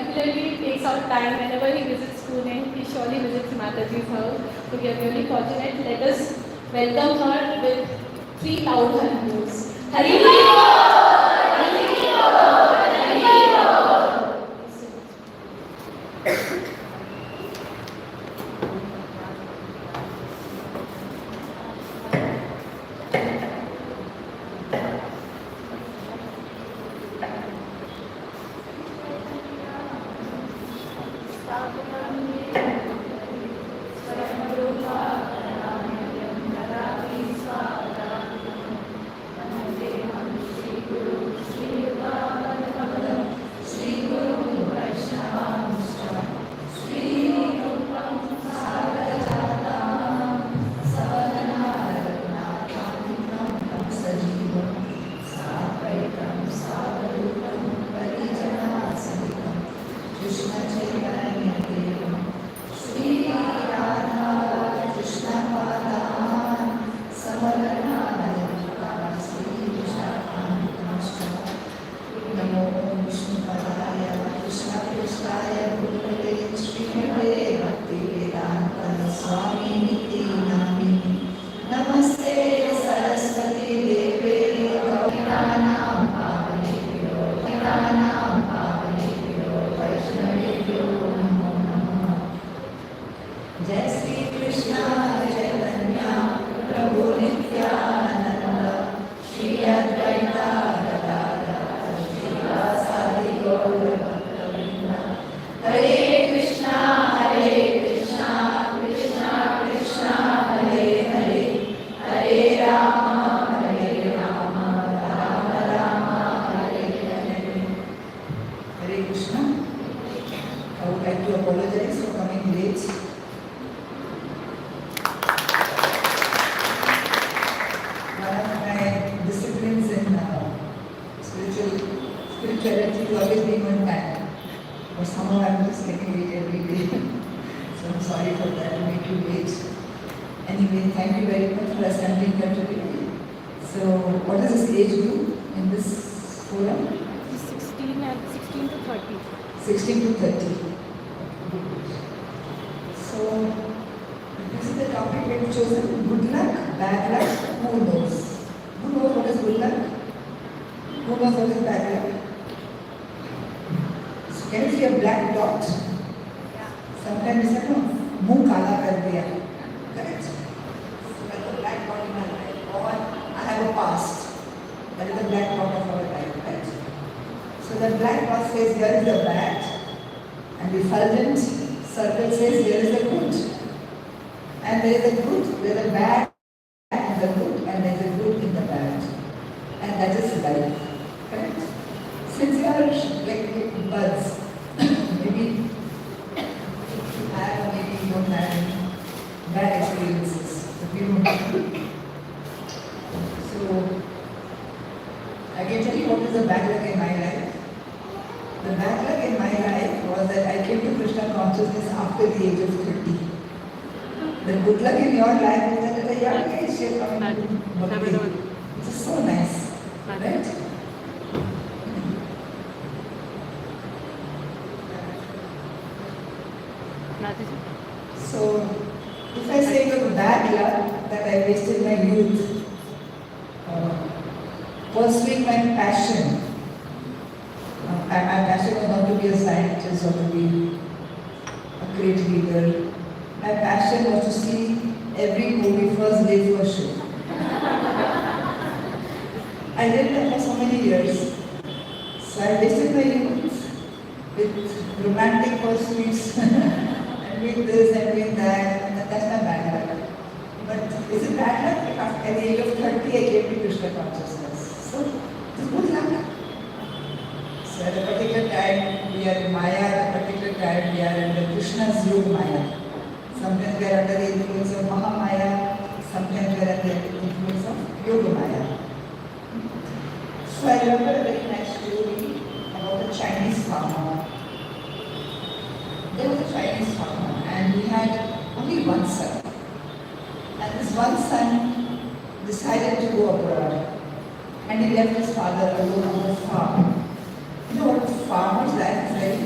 particularly takes out time whenever he visits Pune. He surely visits Mataji's house. So we are really fortunate. Let us welcome her with 3 loud hallelujahs. Hari Jai Sri Krishna Chaitanya Prabhu Nityananda Shri Advaita Gadadhara Srivasadi Gaura Bhaktavrinda Hare Krishna Krishna Krishna Hare Hare Hare Rama Rama Rama Hare Hare. Hare Krishna. I would like to apologize for coming late. Spirituality is always being on time, but somehow I'm just getting late every day. So I'm sorry for that, to make you late. Anyway, thank you very much for assembling here today. So, what is this age group in this forum? 16 to 30. 16 to 30. So, this is the topic we've chosen. Good luck, bad luck, who knows? Who knows what is good luck? Who knows what is bad luck? So can you see a black dot? Yeah. Sometimes you say, no, muh kala kar diya. Correct? So that's a black dot in my life. Or I have a past. That is the black dot of our life, right? So the black dot says here is the bad, and the fulgent circle says here is the good. And there is a good, there is a bad in the good, and there is a good in the bad. And that is life. Correct? Since you are like buds, maybe you have or maybe you don't have any bad experiences, but we don't have. So, I can tell you what is the bad luck in my life. The bad luck in my life was that I came to Krishna consciousness after the age of 30. The good luck in your life is that at a young age you are coming to Bhakti, which is so nice. Right? So, if I say it was bad luck that I wasted my youth pursuing my passion, my passion was not to be a scientist or to be a great leader. My passion was to see every movie first day first show. I did that for so many years. So I wasted my youth with romantic pursuits and with this and with that, and that's my bad luck. But is it bad luck? At the age of 30, I came to Krishna consciousness. So it's good luck. So at a particular time, we are in Maya, at a particular time, we are under Krishna's Yoga Maya. Sometimes we are under the influence of Mahamaya, sometimes we are under the influence of Yoga Maya. So I remember a very nice story about a Chinese farmer. There was a Chinese farmer and he had only one son. And this one son decided to go abroad. And he left his father alone on the farm. You know what, farmer's life is very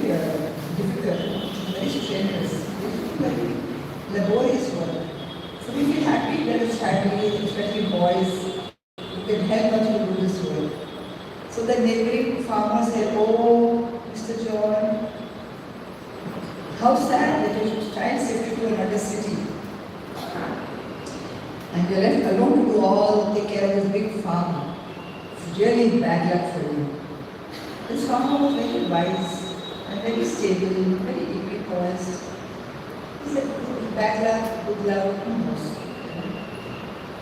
neighboring farmer said, "Oh, Mr. John, how sad that you should try and shift to another city. And you're left alone to do all, take care of this big farm. It's really bad luck for you." This farmer was very wise and very stable, very deeply poised. He said, "Bad luck, good luck, who knows?"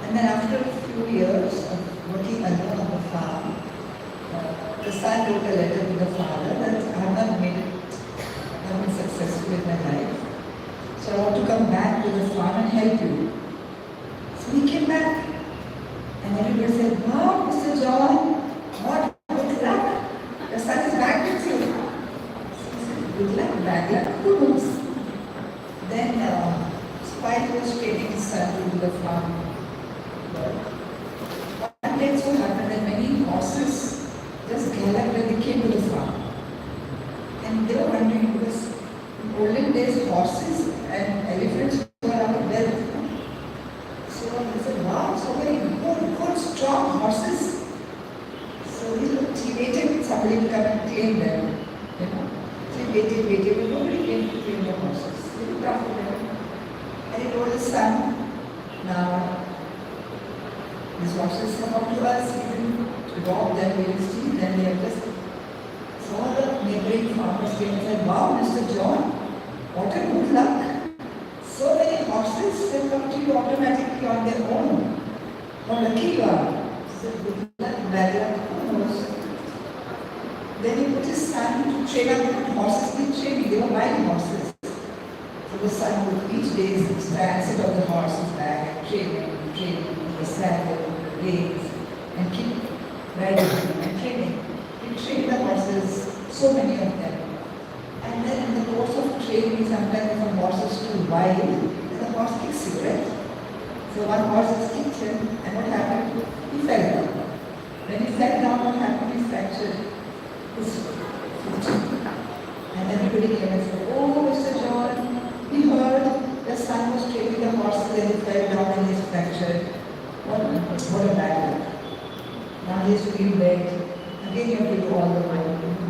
And then after a few years of working alone on the farm, the son wrote a letter to the father that I have not made it, I have been successful in my life. So I want to come back to the farm and help you. So he came back. And everybody said, "Wow, Mr. John, what good luck. The son is back with you." So he said, "Good luck, bad luck, who knows?" Then Spike was training his son to do the farm. One day it so happened that many horses just galloped when they came to the farm. And they were wondering because in olden days horses and elephants were our wealth. So they said, "Wow, so many good, strong horses." So he waited somebody to come and claim them. So he waited, but nobody came to claim the horses. He looked after them. And he told his son, "Now, these horses have come to us, we will rob them, we will steal them, we have just..." So all the neighboring farmers came and said, "Wow, Mr. John, what a good luck. So many horses have come to you automatically on their own. How lucky you are." He said, "Good luck, bad luck, who knows?" Then he put his son to train up good horses in training. They were wild horses. So the son would each day sit on the horse's back and train the saddle, the reins, and keep riding and training. He trained the horses, so many of them. And then in the course of training, sometimes if a horse is too wild, then the horse kicks cigarette. So one horse has kicked him, and what happened? He fell down. When he fell down, what happened? He fractured his foot. And everybody came and said, "Oh, Mr. John, we heard the son was training the horses and he fell down and he's fractured. What a bad luck. Now he has to be in bed. Again you have to do all the work.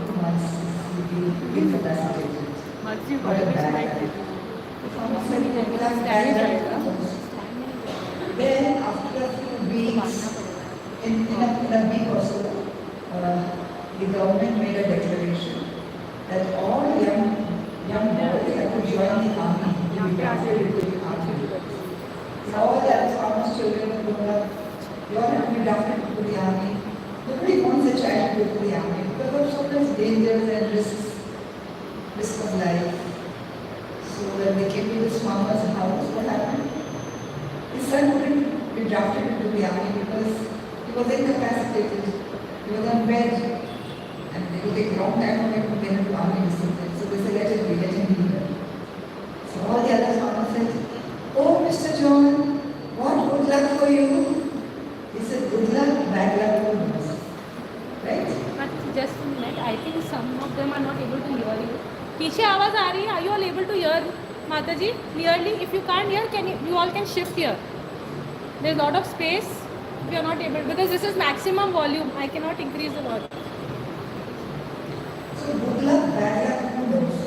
2 months he will be incapacitated. What a bad luck." Then after a few weeks, in a week or so, the government made a declaration that all young boys have to join the army, to be drafted into the army. So all the other farmers' children who you all have to be drafted into the army. Nobody wants a child to go to the army because of so much dangers and risk of life. So when they came to this farmer's house, what happened? His son couldn't be drafted into the army because he was incapacitated. He was on bed. And it would take a long time for him to get into army discipline. So they said, let him be here. So all the other farmers said, "Oh, Mr. John, what good luck for you." He said, "Good luck, bad luck, who knows?" Right? But just a minute, I think some of them are not able to hear you. पीछे आवाज आ रही है? Are you all able to hear Mataji clearly? If you can't hear, you all can shift here. There's a lot of space. We are not able because this is maximum volume. I cannot increase the volume. So good luck, bad luck, who knows?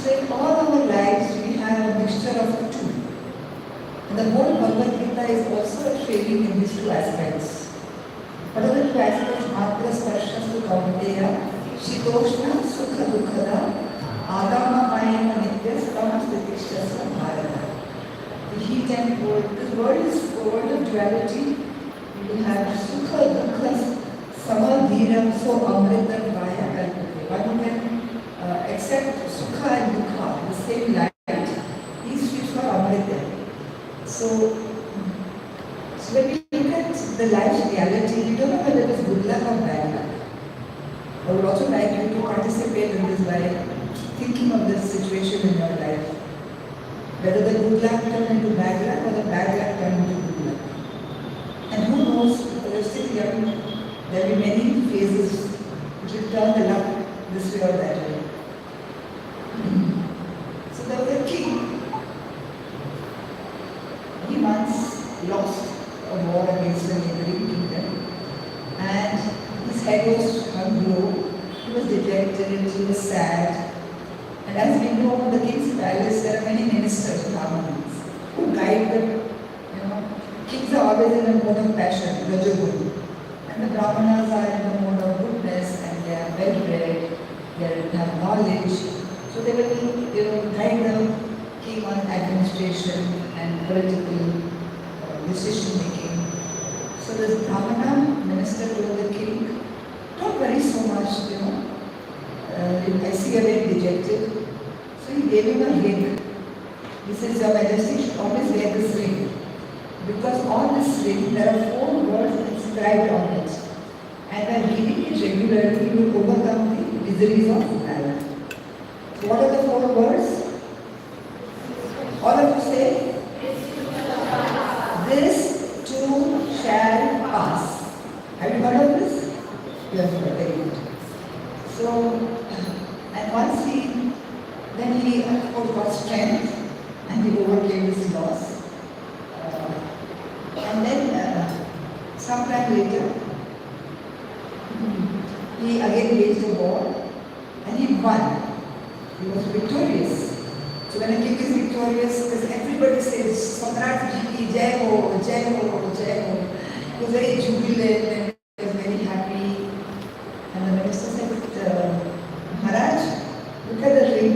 So in all our lives we have a mixture of the two. And the whole Bhagavad Gita is also a training in these two aspects. What are the two aspects? Matra Sparsha Sukhaunteya, Shitoshna Sukha Dukkada, Adama Mayana Nitya Stamastitishya Bharata. The heat and cold. This world is a world of duality. We have Sukha Dukkha Samadhiram so Amritam Vaya Kalpate. One can accept Sukha and Dukkha, the same light. These streets are Amritam. So when we look at the life's reality, we don't know whether it is good luck or bad luck. I would also like you to participate in this by thinking of this situation in your life. Whether the good luck turn into bad luck or the bad luck turn into good luck. And who knows, because you're still young, there will be many phases which will turn the luck this way or that way. So there was a king. He once lost a war against a neighboring kingdom, and his head was first hung low, he was dejected, he was sad. And as we know, in the king's palace, there are many ministers, Brahmanas, who guide them. You know, kings are always in a mode of passion, Rajaguru. And the Brahmanas are in the mode of goodness, and they are well read, they have knowledge. So they will guide the king on administration and political decision making. So this Brahmana minister told the king, don't worry so much, you know. I see you're very dejected. So he gave him a ring. He says, Your Majesty should always wear this ring. Because on this ring there are 4 words inscribed on it. And by reading it regularly, you will overcome the miseries of life. So what are the 4 words? All of you say, this too shall pass. Have you heard of this? You have heard, very good. So, and once then he of course got strength and he overcame his loss. And then sometime later, he again waged a war and he won. He was victorious. So when a king is victorious, because everybody says, Samrat Ji ki Jai Ho, Jai Ho, Jai Ho. He was very jubilant and he was very happy. And the minister said, Maharaj, look at the ring.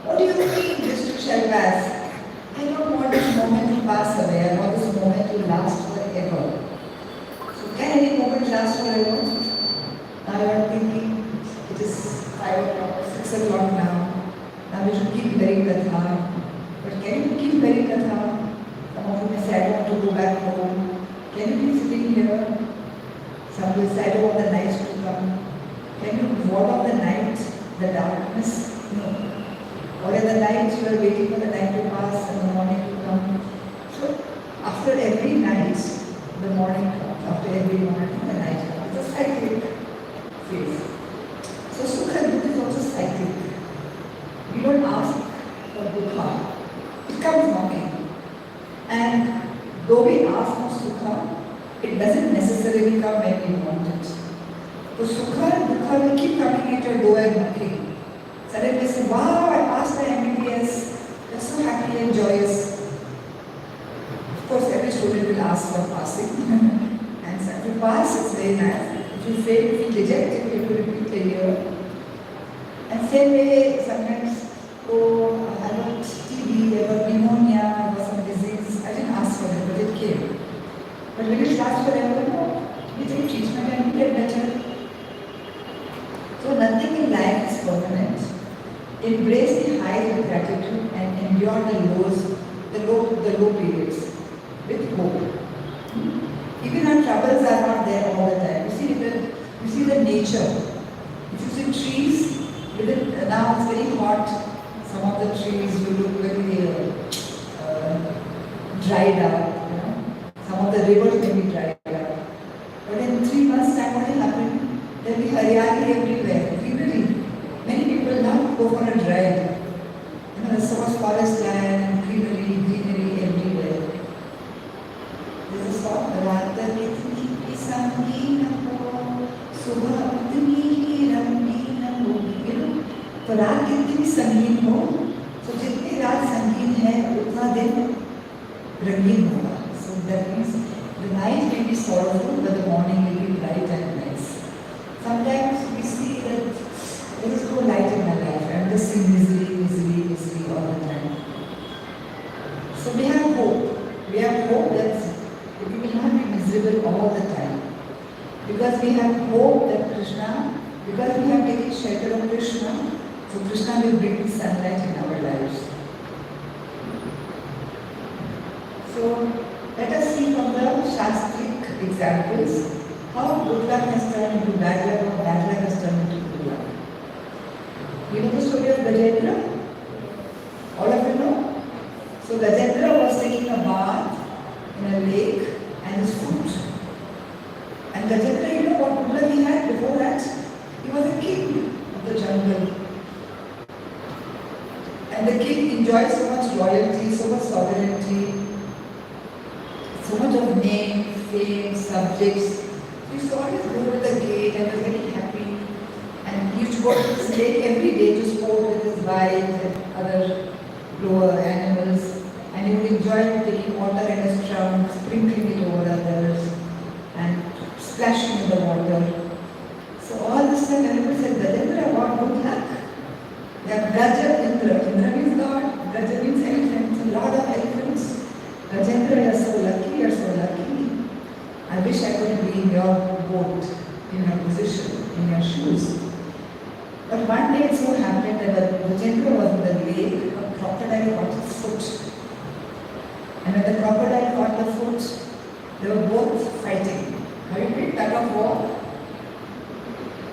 What do you think this too shall pass? I don't want this moment to pass away. I want this moment to last forever. So can any moment last forever? Now you are thinking, it is 5 o'clock, 6 o'clock now. Now we should keep hearing Katha. But can you keep hearing Katha? Some of you may say, I want to go back home. Can you be sitting here? Some will say, I don't want the night to come. Can you ward off the night, the darkness? No. Or in the night, you are waiting for the night to pass and the morning to come. So, after every night, the morning comes. After every morning, the night comes. It's a cyclic phase. So, Sukha and Dukha is also cyclic. We don't ask for Dukha. It comes knocking. And though we ask for Sukha, it doesn't necessarily come when we want it. So Sukha and Dukha will keep coming at your door and knocking. Suddenly you say, wow, I passed my MBBS. You're so happy and joyous. Of course, every student will ask for passing. And so if you pass, it's very nice. If you fail, if you reject, you have to repeat the year. And same way, sometimes, oh, I got TB, I got pneumonia, I got some disease. I didn't ask for it, but it came. But will it last forever? No. We take treatment and we get better. So nothing in life is permanent. Embrace the highs with gratitude and endure the lows, the low periods with hope. Even our troubles are not there all the time. You see the nature. If you see trees, now it's very hot. Some of the trees will look very dried up. You know? Some of the rivers may be dried up. But in 3 months' time, what will happen? There will be haryali everywhere, greenery. Many people now go for a drive. You know, there's so much forest land and greenery everywhere. There's a song, Rata kitni sangeena ho, subha utni rangina ho. You know, तो रात कितनी संगीन हो, तो जितनी रात संगीन है, उतना दिन रंगीन होगा. So that means the night may be sorrowful, but the morning will be bright and nice. Sometimes we see that there is no light in my life. I am just seeing misery all the time. So we have hope. We have hope that we will not be miserable all the time. Because we have hope that Krishna, because we have taken shelter of Krishna, so Krishna will bring the sunlight in our lives. So let us see from the Shastric examples how good luck has turned into bad luck or bad luck has turned into good luck. You know the story of Gajendra? All of you know? So Gajendra was taking a bath in a lake and his foot. And Gajendra, you know what good luck he had before that? He was a king of the jungle. And the king enjoyed so much royalty, so much sovereignty, so much of name, fame, subjects. He used to always go to the gate and lake every day to sport with his wife and other lower animals, and he would enjoy taking water in his trunk, sprinkling it over others, and splashing in the water. So all this time everybody said, Gajendra, what good luck. They have Gajendra. Indra means God, Gaja means elephants, a lot of elephants. Gajendra, you are so lucky, you are so lucky. I wish I could be in your boat, in your position, in your shoes. But one day it so happened that Gajendra was in the lake, a crocodile caught his foot. And when the crocodile caught the foot, they were both fighting. Have you been tug of war?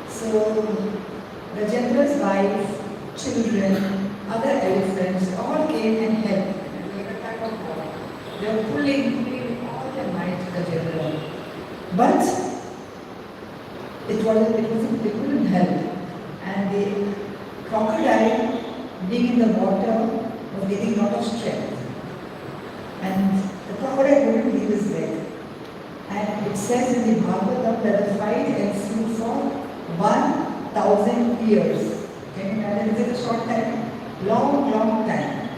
So Gajendra's wife, children, other elephants all came and helped. And they were a tug of war. They were pulling with all their might Gajendra. But they couldn't help. And the crocodile, being in the water, was getting a lot of strength. And the crocodile wouldn't leave his leg. And it says in the Bhagavatam that the fight ensued for 1,000 years. Can you imagine? Is it a short time? Long, long time.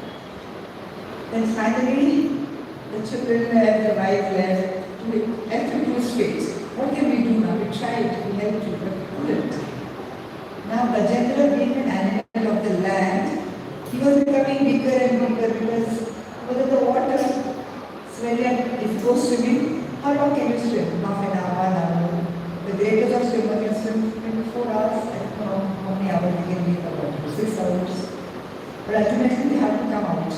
Then finally, the children left, the wife left to his fate. What can we do now? We tried, we helped you, but we couldn't. Now, Gajendra, being an animal of the land, he was becoming bigger and bigger because he was in the water. So when if you go swimming, how long can you swim? Half an hour, 1 hour. The greatest of swimmer can swim 24 hours. I don't know how many hours they can be in the water, 6 hours. But ultimately they have to come out.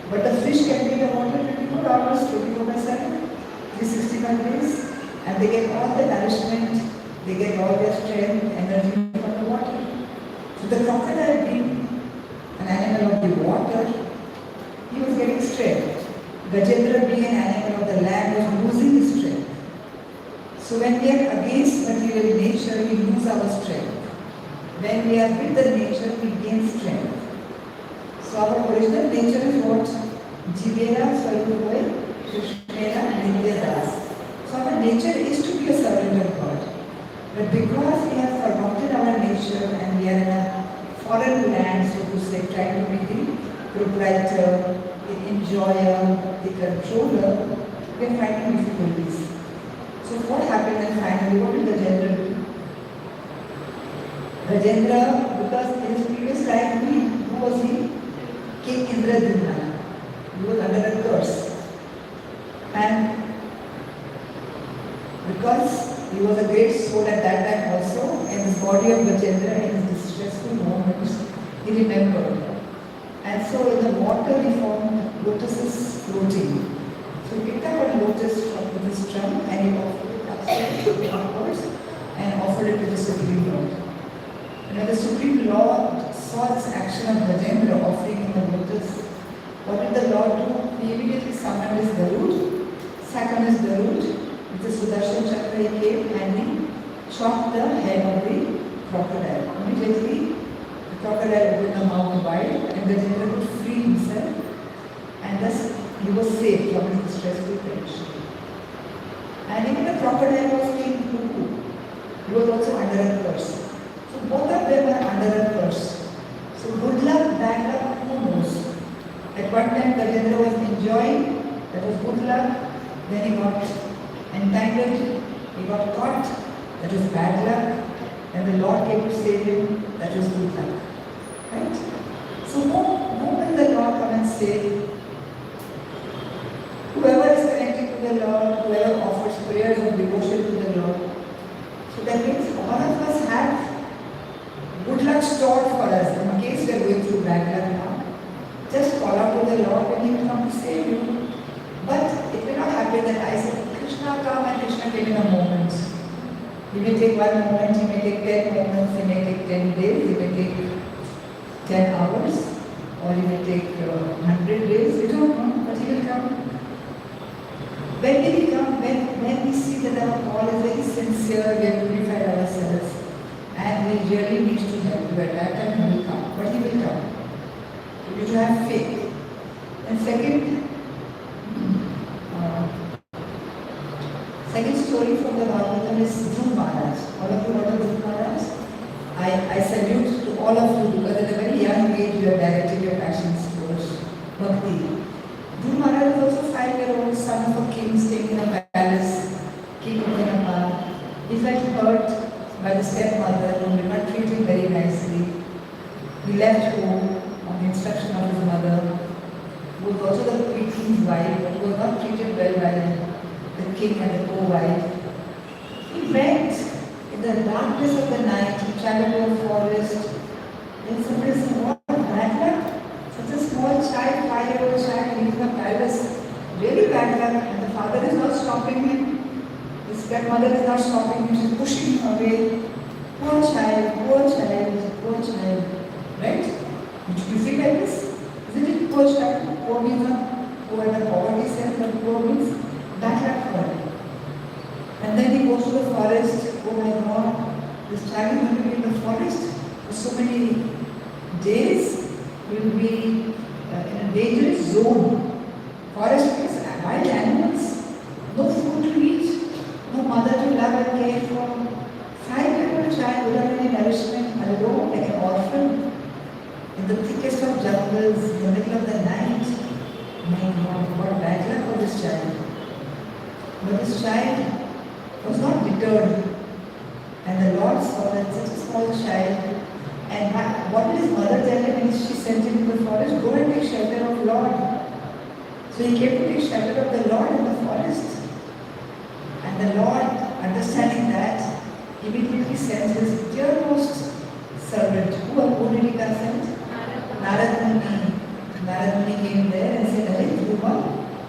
But the fish can be in the water 24 hours, 24/7, 365 days. And they get all the nourishment, they get all their strength, energy from the water. So the crocodile, being an animal of the water, he was getting strength. Gajendra, being an animal of the land, was losing his strength. So when we are against material nature, we lose our strength. When we are with the nature, we gain strength. So our original nature is what? Jivera, Swarupai, Krishnera, Nityadas. So our nature is to be a servant of God. But because we have forgotten our nature and we are in a foreign land, so to say, trying to be the proprietor, the enjoyer, the controller, we are finding difficulties. So what happened then finally? What did Gajendra do? Gajendra, because in his previous life, who was he? King Indra. He was under a curse. And because he was a great soul at that time also, and his body of Gajendra in his distressful moments, he remembered. And so in the water he found lotuses floating. So he picked up a lotus from his trunk and he offered it upwards and offered it to the Supreme Lord. And when the Supreme Lord saw this action of Gajendra offering him the lotus, what did the Lord do? He immediately summoned his Garud, sat on his Garud, with the Sudarshan Chakra he came and he chopped the head of the crocodile. Immediately, the crocodile opened the mouth wide and Gajendra could free himself, and thus he was saved from his distressful condition. And even the crocodile was king Kuku. He was also under a curse. So both of them are under a curse. So good luck, bad luck, who knows? At one time Gajendra was enjoying, that was good luck, then he got entangled, he got caught, that was bad luck, and the Lord came to save him, that was good luck. Right? So who will the Lord come and save? Whoever is connected to the Lord, whoever offers prayers of devotion to the Lord. So that means all of us have good luck stored for us in case we are going through bad luck now. Just call out to the Lord and He will come to save you. But it may not happen that I say, Krishna come and Krishna came in a moment. He may take 1 moment, He may take 10 moments, He may take 10 days, He may take 10 hours, or He may take 100 days. We don't know, but He will come. When will He come? When we see that our call is very sincere, we have purified ourselves, and we really need to help you. At that time He will come, but He will come. You need to have faith. And second story from the Bhagavatam is Dhruva Maharaj. All of you know Dhruva Maharaj? I salute to all of you, because at a very young age you have directed your passions towards bhakti. Dhruva Maharaj was also 5-year-old son of a king staying in a palace, king of Jahnava. He felt hurt by the stepmother who did not treat him very nicely. He left home on the instruction of his mother, who was also the king's wife, but who was not treated well by the king and the co-wife. He went in the darkness of the night, he traveled to a forest. Then somebody said, what bad luck? Such a small child, 5-year-old child, leaving a palace. Really bad luck. And the father is not stopping him. His stepmother is not stopping him. She's pushing him away. Poor child, poor child, poor child. Right? Did you feel like this? Isn't it poor child? Poor means not poor in the poverty sense, but poor means bad luck for him. And then he goes to the forest. Oh my God, this child is going to be in the forest for so many days. He will be in a dangerous zone. Forest means wild animals, no food to eat, no mother to love and care for. 5-year-old child without any nourishment, alone like an orphan, in the thickest of jungles, in the middle of the night. My God, what bad luck for this child. But this child was not deterred. And the Lord saw that such a small child. And what did his mother tell him when she sent him to the forest? Go and take shelter of Lord. So he came to take shelter of the Lord in the forest. And the Lord, understanding that, immediately sends his dearmost servant. Who did he consent? Narad Muni. Narad Muni came there and said, Hey, Dhruva,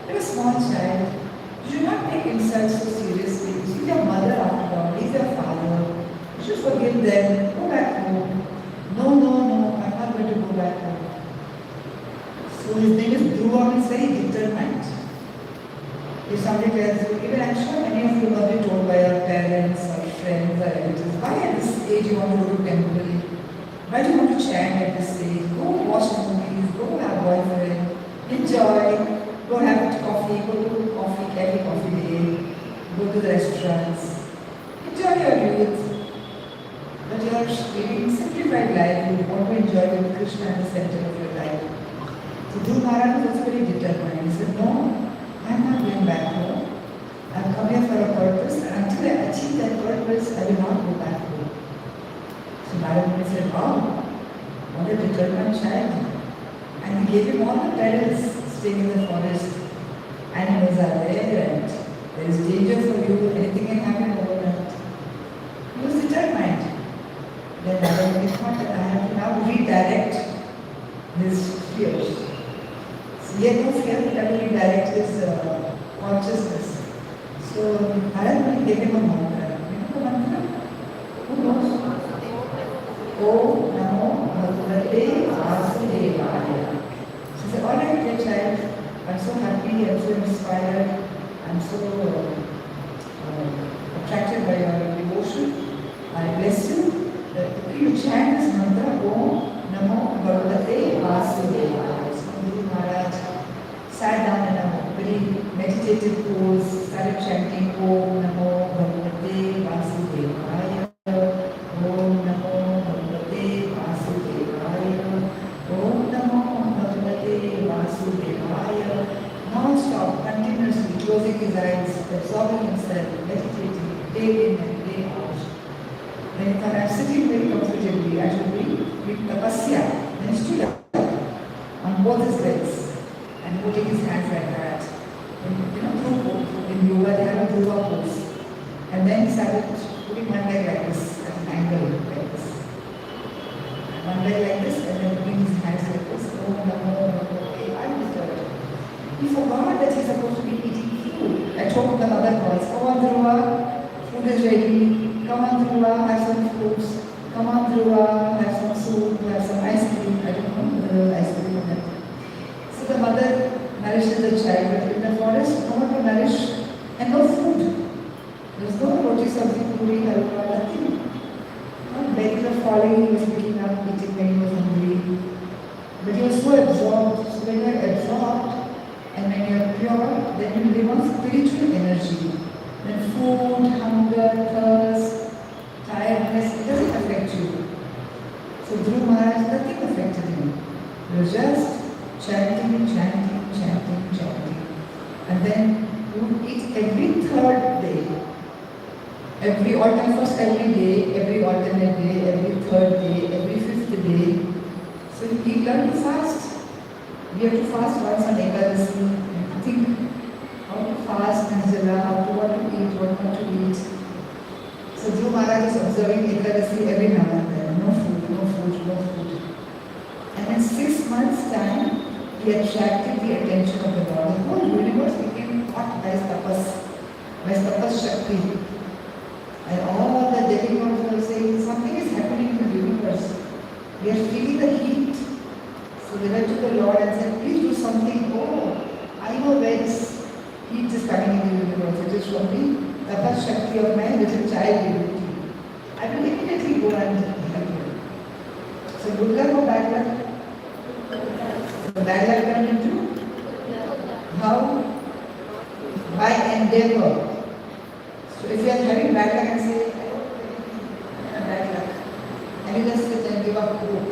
you're a small child. You should not take insults so seriously. She's your mother after all. He's your father. You should forgive them. Go back home. No, I'm not going to go back home. So his name is Dhruva, means very determined. If somebody tells you, even I'm sure many of you must be told by your parents or friends or relatives, why at this age you want to go to temple? Why do you want to chant at this age? Go watch movies, go have a boyfriend, enjoy. Go have coffee, go to coffee day, go to the restaurants. Enjoy your youth. But you are living a simplified life, you want to enjoy with Krishna at the center of your life. So Dhruva Maharaj was very determined. He said, no, I am not going back home. I have come here for a purpose, and until I achieve that purpose, I will not go back home. So Narad said, wow, what a determined child. And he gave him all the perils. Staying in the forest, animals are there and there is danger for you, anything can happen overnight. He was determined. Then Narad thought that I have to now redirect his fears. So he had no fear, but I have to redirect his consciousness. So Narad gave him a mantra. You know the mantra? Who knows? Om Namo Bhagavate Vasudevaya. She said, all right, dear child, I'm so happy, I'm so inspired, I'm so attracted by your devotion. I bless you. You chant this mantra, Om Namo Bhagavate Vasudevaya. So Guru Maharaj sat down in a very meditative pose, started chanting Om Namo Bhagavate Vasudevaya. Om Namo Bhagavate Vasudevaya. Om Namo Bhagavate Vasudevaya. Non-stop, continuously closing his eyes, absorbing himself, meditating, day in and day out. Then he thought, I'm sitting very comfortably, I should be doing tapasya. Then he stood up on both his legs and putting his hands like that. In yoga they have a Dhruva pose. And then he started putting one leg like this, at an angle like this. One leg like this, and then putting his hands like this. Oh, no, undisturbed. He forgot that he's supposed to be eating food. I told the mother calls, come on Dhruva, food is ready. Come on Dhruva, have some fruits. Come on Dhruva, have some soup, have some ice cream. I don't know the ice cream or that. So the mother nourishes the child, but in the forest, no one to nourish and no food. There's no roti, sabzi, puri, halwa, nothing. Berries were falling, he was picking up, eating when he was hungry. But he was so absorbed. So when you are absorbed and when you are pure, then you live on spiritual energy. Then food, hunger, thirst, tiredness, it doesn't affect you. So So Dhruva Maharaj, nothing affected him. He was just chanting, chanting, chanting, chanting. And then he would eat every third day. Every alternate, first every day, every alternate day, every third day, every fifth day. So he learned to fast. We have to fast once on Ekadasi and think how to fast, Nirjala, how to what to eat, what not to eat. So Dhruva Maharaj is observing Ekadasi every now and then. No food, no food, no food. And in 6 months' time, he attracted the attention of the Lord. The whole universe became hot by his tapas Shakti. And all the demigods were saying, something is happening in the universe. We are feeling the heat. So they went to the Lord and said, please do something. Oh, I know where this heat is coming in the universe. It is from the tapas Shakti of my little child divinity. I will immediately go and help you. So good luck or bad luck? So bad luck turned into how? By endeavor. So if you are having bad luck and say, I don't have bad luck, and you just sit and give up hope,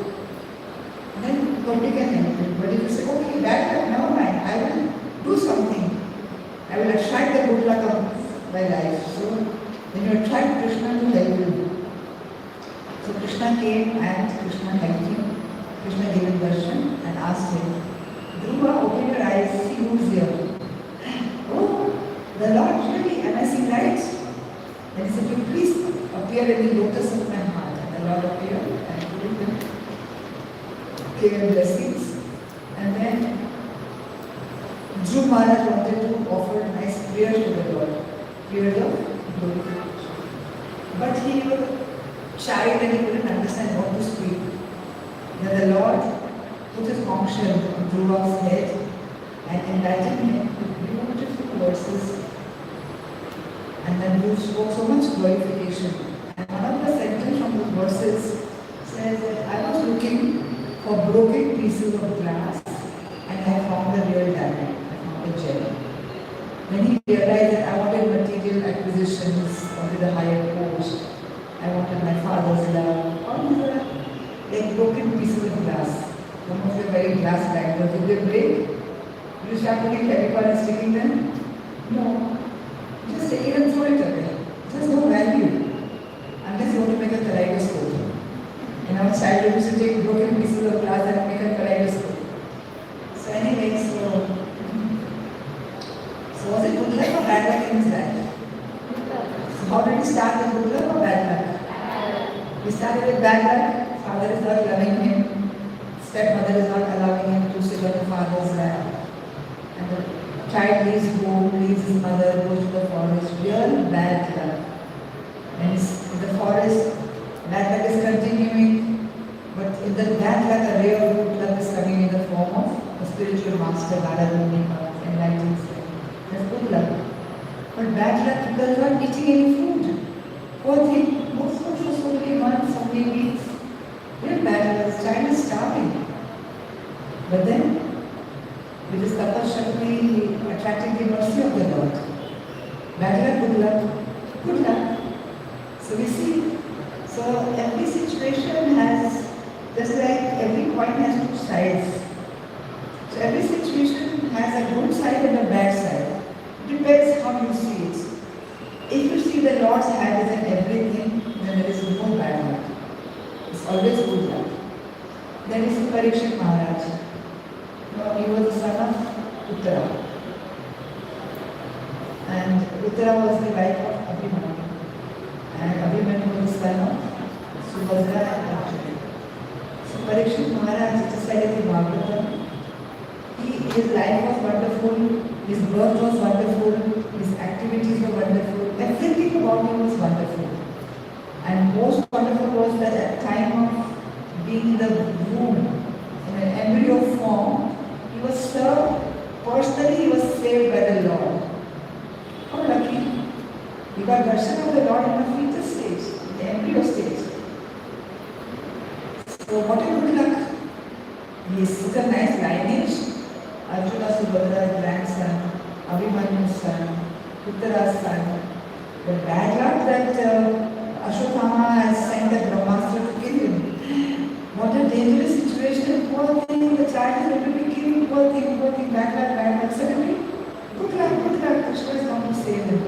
then nobody can help you. But if you say, okay, bad luck, never mind, I will do something. I will attract the good luck of my life. So then you attract Krishna to help you. So Krishna came and Krishna helped him. Krishna gave him darshan and asked him, Dhruva, open your eyes, see who's here. Oh, the Lord, really, am I seeing right? Then he said, you please appear in the lotus of my heart. And the Lord appeared and gave him blessings. And then Dhruva Maharaj wanted to offer a nice prayer to the Lord. Prayer of glorification. But he was a child and he couldn't understand what to speak. Then the Lord put his conch shell on Dhruva's head and enlightened him with beautiful verses. And then Dhruva spoke so much glorification. And one of the sentences from the verses says that I was looking for broken pieces of glass and I found the real diamond. I found the gem. When he realized that I wanted material acquisitions, wanted a higher post, I wanted my father's love, all these are like broken pieces of glass. Some of you are very glass bankers. If they break, you start putting chemical and sticking them? No. Just take it and throw it away. There's no value. Unless you want to make a kaleidoscope. In our childhood, we used to take broken pieces of glass and make a kaleidoscope. So anyway, so was it good luck or bad luck in his life? So how did he start with good luck or bad luck? He started with bad luck. Father is not loving him. Stepmother is not allowing him to sit on the father's lap. And the child leaves home, leaves his mother, goes to the forest. Real bad luck. And in the forest, bad luck is continuing. But in the bad luck, a ray of good luck is coming in the form of a spiritual master, enlightening friend. That's good luck. But bad luck, because you are not eating any food. Poor thing, no food for so many months, so many weeks. Real bad luck, the child is starving. But then, with his tapas Shakti, he attracted the mercy of the Lord. Bad luck, good luck, good luck. So we see, so every situation has, just like every coin has two sides. So every situation has a good side and a bad side. It depends how you see it. If you see the Lord's hand is in everything, then there is no bad luck. It's always good luck. Then is Parikshit Maharaj. He was the son of Uttara. And Uttara was the wife of Abhimanyu. And Abhimanyu was the son of Subhadra and Arjuna. So Parikshit Maharaj, it is said in the Bhagavatam, his life was wonderful, his birth was wonderful, his activities were wonderful, everything about him was wonderful. And most wonderful was that at the time of being in the womb, in an embryo form, he was served, personally he was saved by the Lord. How lucky. He got darshan of the Lord in the fetus stage, in the embryo stage. So what a good luck. He is such a nice lineage. Arjuna Subhadra's grandson, Abhimanyu's son, Uttara's son. The bad luck that Ashwatthama has sent the Brahmastra to kill him. poor thing, bad luck. Suddenly, good luck, Krishna is going to save him.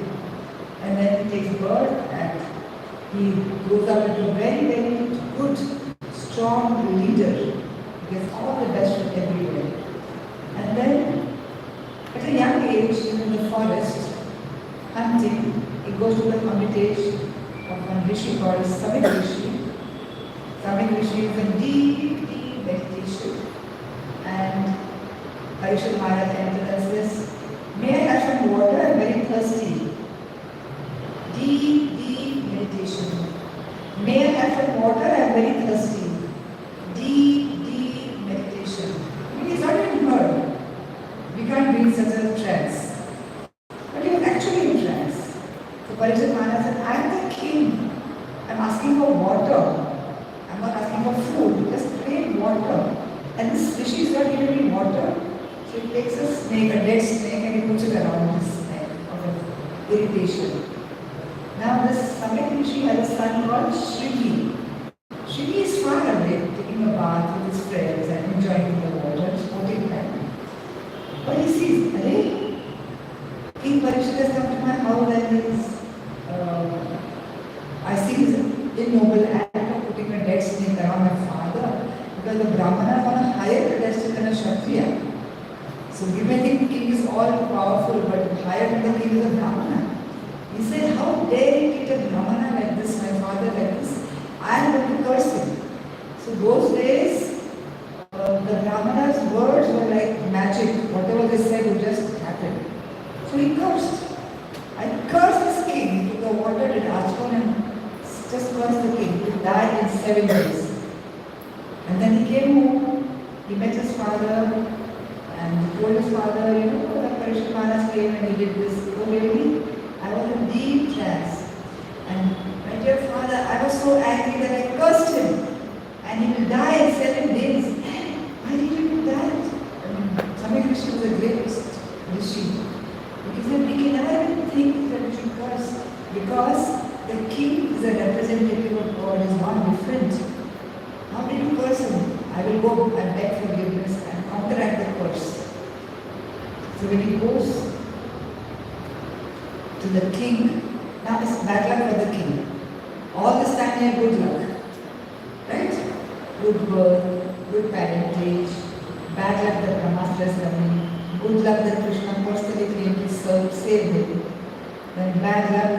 And then he takes birth and he grows up into a very, very good, strong leader. He gets all the best from everywhere. And then, at a young age, in the forest, hunting, he goes to the hermitage of one rishi called Samik Rishi. Samik Rishi is in deep meditation. And Parikshit Maharaj enters and says, "May I have some water? I am very thirsty." Deep meditation. "May I have some water? I am very thirsty." Deep meditation. I mean, he's not even heard. We can't be in such a trance. But he was actually in trance. So Parikshit Maharaj said, "I am the king. I am asking for water. I am not asking for food, just plain water." And this rishi is not giving me water. So he takes a snake, a dead snake, and he puts it around his neck out of irritation. Now this Samik Rishi has a son called Shrivi. Shrivi is far away, taking a bath with his friends and enjoying the water, sporting time. But he sees, "Hey, King Parikshit has come to my house and I see his ignoble act of putting a dead snake around my father, because the Brahmana is on a higher pedestal than a Kshatriya. So you may think king is all powerful, but higher than the king is a Brahmana." He said, "How dare he treat a Brahmana like this, my father like this? I am going to curse him." So those days, the Brahmana's words were like magic. Whatever they said would just happen. So he cursed. "I curse this king." He took the water to Rajput and just cursed the king to die in 7 days. And then he came home, he met his father, and he told his father, "The Parikshit Maharaj came and he did this." "Oh really? I was in deep trance. And my dear father, I was so angry that I cursed him. And he will die in 7 days." "Why did you do that?" Samik Rishi was a great rishi. He said, "We can never even think that we should curse, because the king is a representative of God, is not different. How did you curse him? I will go and beg forgiveness and counteract the curse." So when he goes to the king, now it's bad luck for the king. All this time he had good luck. Right? Good birth, good parentage, bad luck that Brahmastra is coming, good luck that Krishna personally came to save him, then bad luck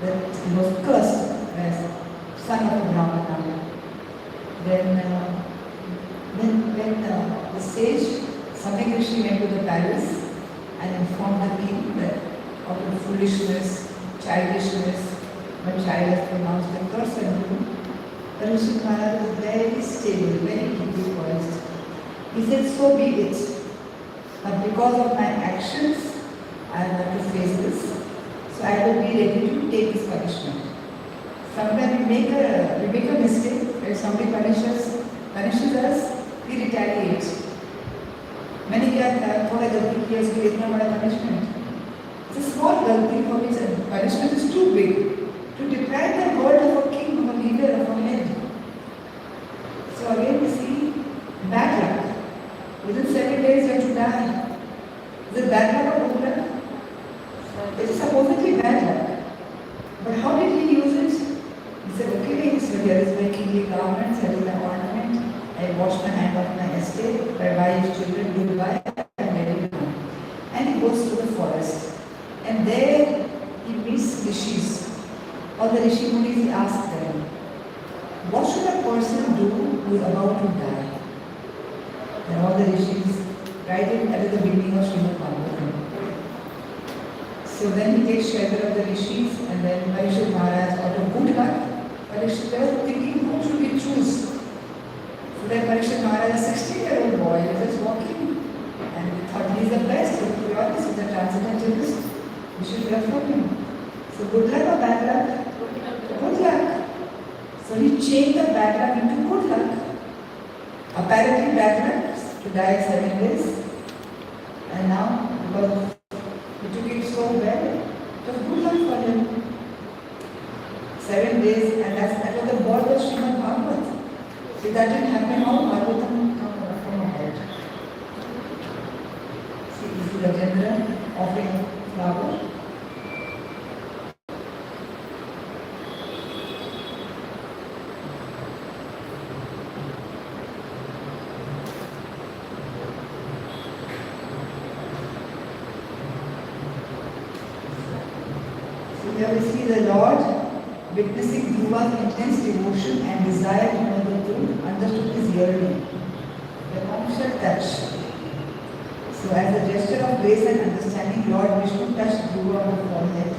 that he was cursed as son of a Brahmana. Then when the sage Samik Rishi went to the palace and informed the king that out of foolishness, childishness, my child has pronounced a curse on you, Parikshit Maharaj was very stable, very deeply poised. He said, "So be it. But because of my actions, I have to face this. So I will be ready to take this punishment." Sometimes we make a mistake. If somebody punishes us, we retaliate. मैंने क्या थोड़ा गलती किया, उसके लिए इतना बड़ा punishment. It's a small गलती for which punishment is too big to deprive the world of a king, of a leader, of a head. So again we see bad luck. Within 7 days you have to die. Is it bad luck or good luck? It is supposedly bad luck. But how did he use it? He said, "Okay, so here is my kingly garments, here is my ornament. I wash my hand off my estate, I buy his children goodbye, and let him go." And he goes to the forest. And there he meets rishis. Or the rishi munis, he asks them, "What should a person do who is about to die?" And all the rishis write it at the beginning of Srimad Bhagavatam. So then he takes shelter of the rishis, and then Parikshit Maharaj, out of good luck, Parikshit was thinking, who should we choose? So then Parikshit Maharaj, a 16-year-old boy, was just walking, and he thought he is the best. To be honest, he's a transcendentalist. We should learn from him. So good luck or bad luck? Good luck. So he changed the bad luck into good luck. Apparently bad luck to die in 7 days. And now, because he took it so well, it was good luck for him. 7 days, and that was the birth of Srimad Bhagavatam. If that didn't happen, how Bhagavatam come from ahead? Gajendra offering flower. So here we see the Lord witnessing Dhruva's intense devotion and desire to know the truth, understood his yearning. The conchal touch. So as a gesture of grace and understanding, Lord Vishnu touched Dhruva on the forehead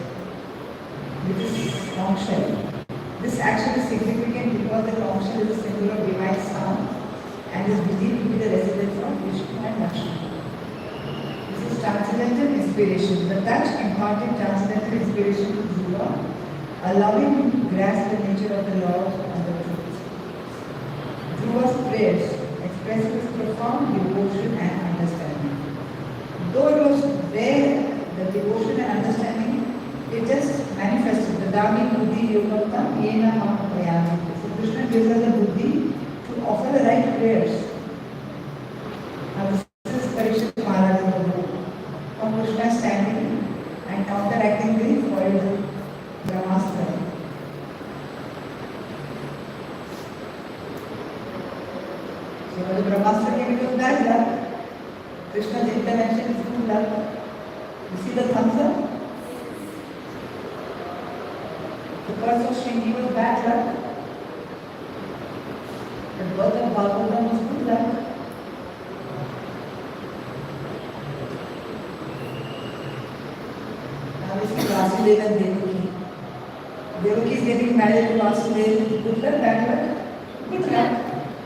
with his conchal. This action is significant because the conchal is a symbol of divine sound and is believed to be the residence of Vishnu and Lakshmi. This is transcendental inspiration. The touch imparted transcendental inspiration to Dhruva, allowing him to grasp the nature of the Lord and the truth. Dhruva's prayers express his profound devotion and understanding. Though it was there, the devotion and understanding, it just manifested. The Dami Buddhi Yogatam Yena Mahapayami. So Krishna gives us the Buddhi to offer the right prayers. Now this is Parikshit Maharaj in the book. From Krishna standing and counteracting the foiled Brahmastra. So when the Brahmastra came, it was bad luck. Krishna's intervention is good luck. You see the thumbs up? The curse of Shringi was bad luck. The birth of Bhagavatam was good luck. Now we see Vasudeva and Devaki. Devaki is getting married to Vasudeva. Good luck, bad luck? Good luck.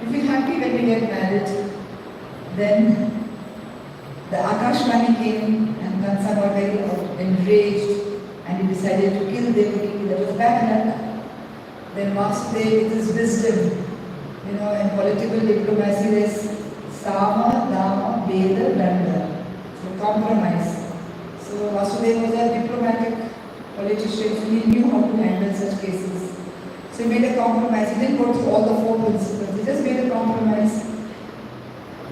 If you're happy when we get married, then the Akashvani came and Kansa got very enraged and he decided to kill Devaki. That was bad luck. Then Vasudeva with his wisdom, in political diplomacy there's Sama, Dama, Veda, Danda. So compromise. So Vasudeva was a diplomatic politician, so he knew how to handle such cases. So he made a compromise. He didn't go through all the four principles. He just made a compromise.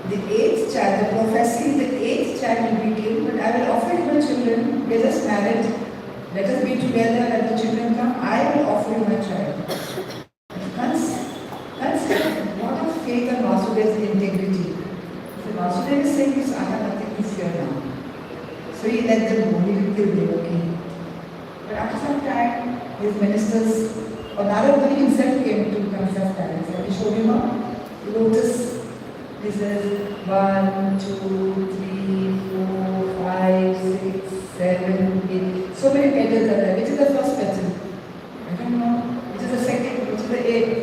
The eighth child, the prophecy, the eighth child will be killed, but I will offer you my children. We are just married. Let us be together. Let the children come. I will offer you my child. Consider what of faith and Vasudeva's integrity. So Vasudeva is saying, yes, I have nothing to fear now. So he let them go. He will kill Devaki. But after some time, his ministers, or Narada Muni himself came to Kansa's palace and he showed him a lotus. He says 1, 2, 3, 4, 5, 6, 7, 8. So many petals are there. Which is the first petal? I don't know. Which is the second? Which is the eighth?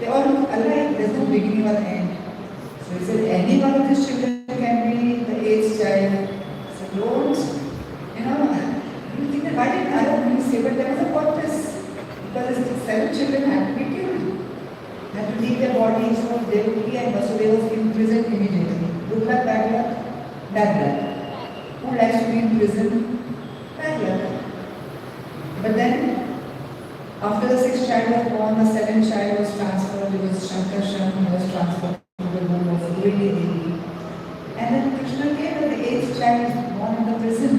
They all look alike. There's no beginning or end. So he said, any one of these children can be the eighth child. So don't, you think that why didn't Narada Muni say, but there was a purpose. Because the 7 children had to be killed. They had to leave their bodies, so Devaki and Vasudeva was imprisoned immediately. Good luck, bad luck? Bad luck. Who likes to be in prison? Bad luck. But then, after the 6th child was born, the 7th child was transferred. It was Shankarshan who was transferred to the womb of Rohini Devi. And then Krishna came and the 8th child was born in the prison.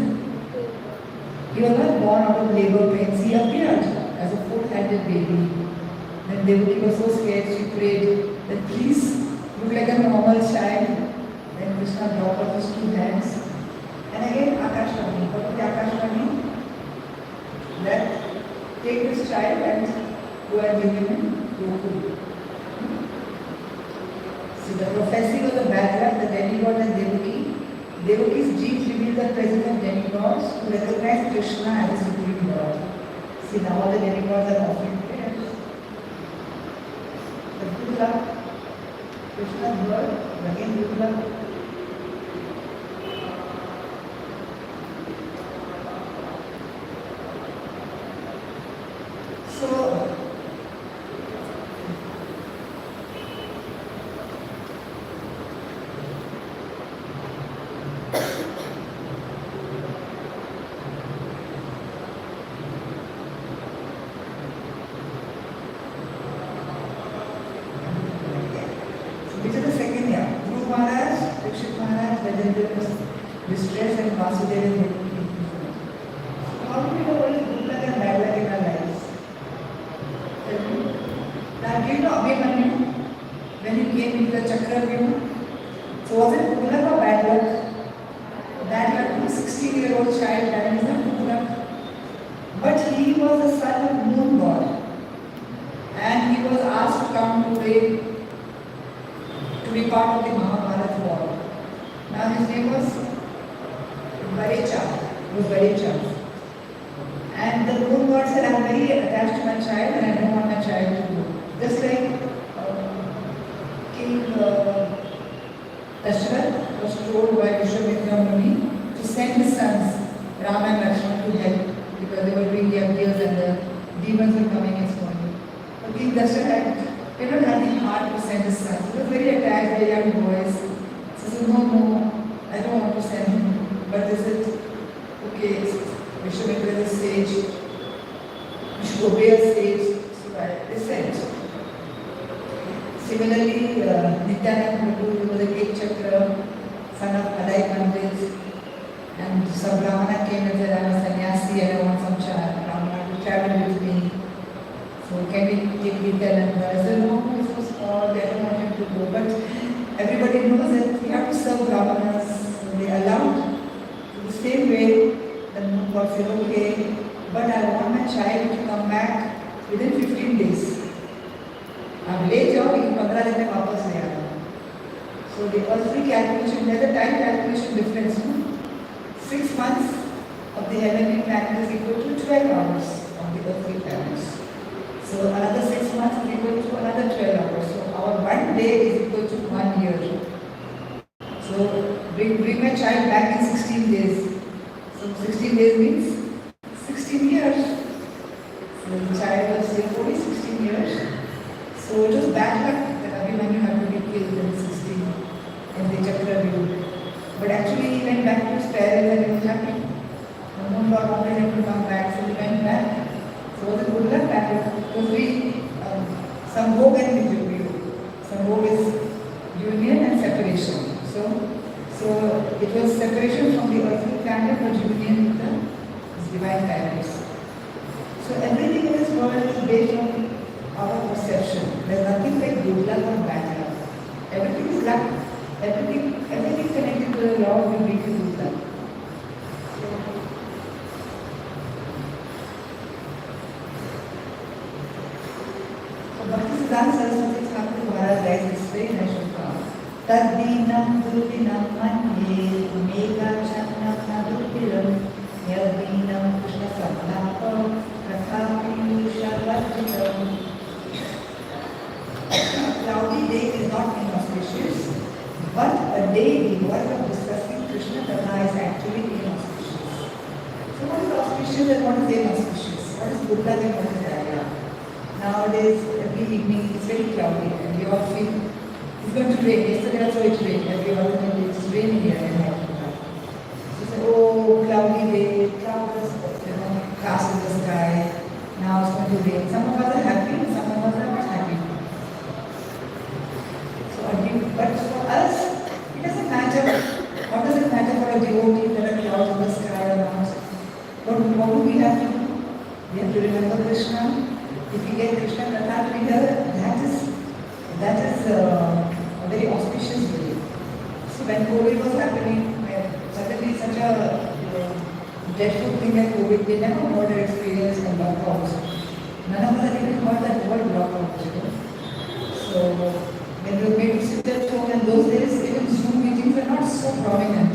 He was not born out of labor pains. He appeared as a 4-handed baby. Then Devaki was so scared, she prayed that please look like a normal child. Then Krishna dropped off his 2 hands. And again Akashvani. What was the Akashvani? That take this child and go and give him in Gokul. So the prophecy was a bad luck, the demigod and Devaki. Devaki's genes reveal the presence of demigods to recognize Krishna as the Supreme Lord. See, now all the demigods are offering prayers. But good luck. Krishna's word, again good luck. So, which is the second year? Dhruva Maharaj, Parikshit Maharaj, Gajendra. distress and Vasudev and Devi. How do we know what is good luck and bad luck in our lives? Tell me. Now, do you know Abhimanyu? When he came into the Chakra view, so was it good luck or bad luck? Bad luck, a 16-year-old child, that is not good luck. But he was the son of moon god, and he was asked to come to be part of the Mahabharata war. Now his name was Varecha. And the moon god said, I am very attached to my child and I don't want my child to go. Just like King Dashrath was told by Vishwamitra Muni to send his sons, Rama and Lakshmana, to help because they were doing their deals and the demons were coming and so on. But King Dashrath did not have the heart to send his sons. He was very attached, very young boys. So he said, no, I don't want to send him. But they said, okay, Vishwamitra is a sage. We should obey a sage. So they sent. Similarly, Nityanand Prabhu was a Gate Chakra, son of Adai Pandit, and some Brahmana came and said, I am a sannyasi and I want some Brahmana to travel with me. So can we take Nityanand? I said, no, he's so small, I don't want him to go. But everybody knows that we have to serve Brahmanas. So they allowed. The same way, the moon god said, okay, but I want my child to come back within 15 days. अब ले जाओ लेकिन 15 दिन में वापस ले आना. So the earthly calculation, there's a time calculation difference. 6 months of the heavenly planet is equal to 12 hours of the earthly planets. So another 6 months is equal to another 12 hours. So our 1 day is equal to 1 year. So bring my child back in 16 days. So 16 days means 16 years. So the child was only 16 years. So it was bad luck that Abhimanyu had to be killed in 16 in the Chakra view. But actually he went back to his parents and he was happy. The moon god wanted him to come back, so he went back. So was it good luck, bad luck? Because some Bhog and view. Some Bhog is union and separation. So it was separation from the earthly planet but union with the divine planets. So everything in this world is based on our perception. There's nothing like good luck or bad luck. Everything is luck. Everything connected to the law will lead to good luck. So Bhaktisiddhanta Saraswati Thakur Maharaj writes this very nice song. Tadinam Durdinam Manye Mega Channa Madurpiram Yadinam Krishna Samnapa Kathapi Sharvajitam. Cloudy day is not inauspicious, but a day devoid of discussing Krishna Katha is actually inauspicious. So what is auspicious and what is inauspicious? What is good luck and what is bad luck? Nowadays, every evening it's very cloudy and we all feel it's going to rain. Yesterday also it rained. Every other day it's raining here in Hyderabad. So say, oh, cloudy day, clouds, clouds in the sky. Now it's going to rain. Some of us are happy, some of us are not happy. But for us, it doesn't matter. What does it matter for a devotee that are clouds in the sky or not? But what do we have to do? We have to remember Krishna. If we get Krishna Katha to hear, that is a very auspicious way. So when COVID was happening, suddenly such a dreadful thing like COVID, we never heard or experienced in lockdowns. None of us had even heard that word lockdown. So when we were made to sit at home in those days, even Zoom meetings were not so prominent.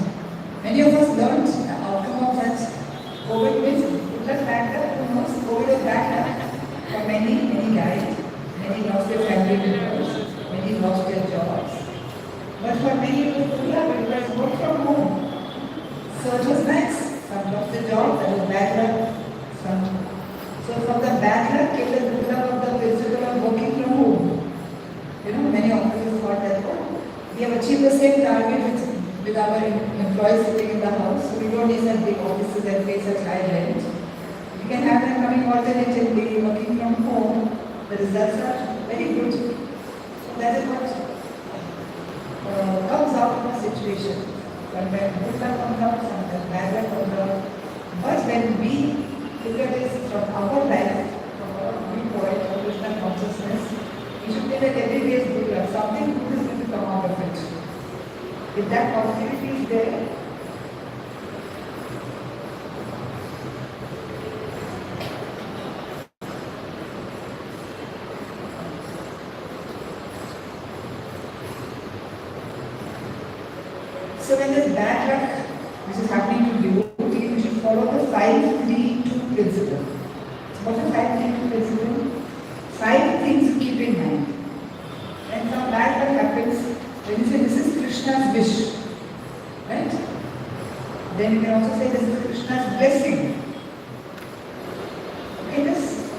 Many of us learned the outcome of that COVID means it was backed up, who knows, COVID was backed up. For many died, many lost their family members, many lost their jobs. But for many people, it was work from home. So it was nice. Some lost their job, that was bad luck. So from the bad luck came the good luck of the principle of working from home. Many officers thought that, we have achieved the same target with our employees sitting in the house, so we don't need such big offices and pay such high rent. We can have them coming alternatively, working from home. The results are very good. So that is what comes out of the situation. Sometimes good luck comes out, sometimes bad luck comes out. But when we look at this from our life, from our viewpoint of Krishna consciousness, we should think that every day is good luck. Something good is going to come out of it. If that positivity is there, so when there's bad luck which is happening to devotee, we should follow the 5-3-2 principle. So what's the 5-3-2 principle? 5 things to keep in mind. When some bad luck happens, when you say this is Krishna's wish, right? Then you can also say this is Krishna's blessing. Okay, just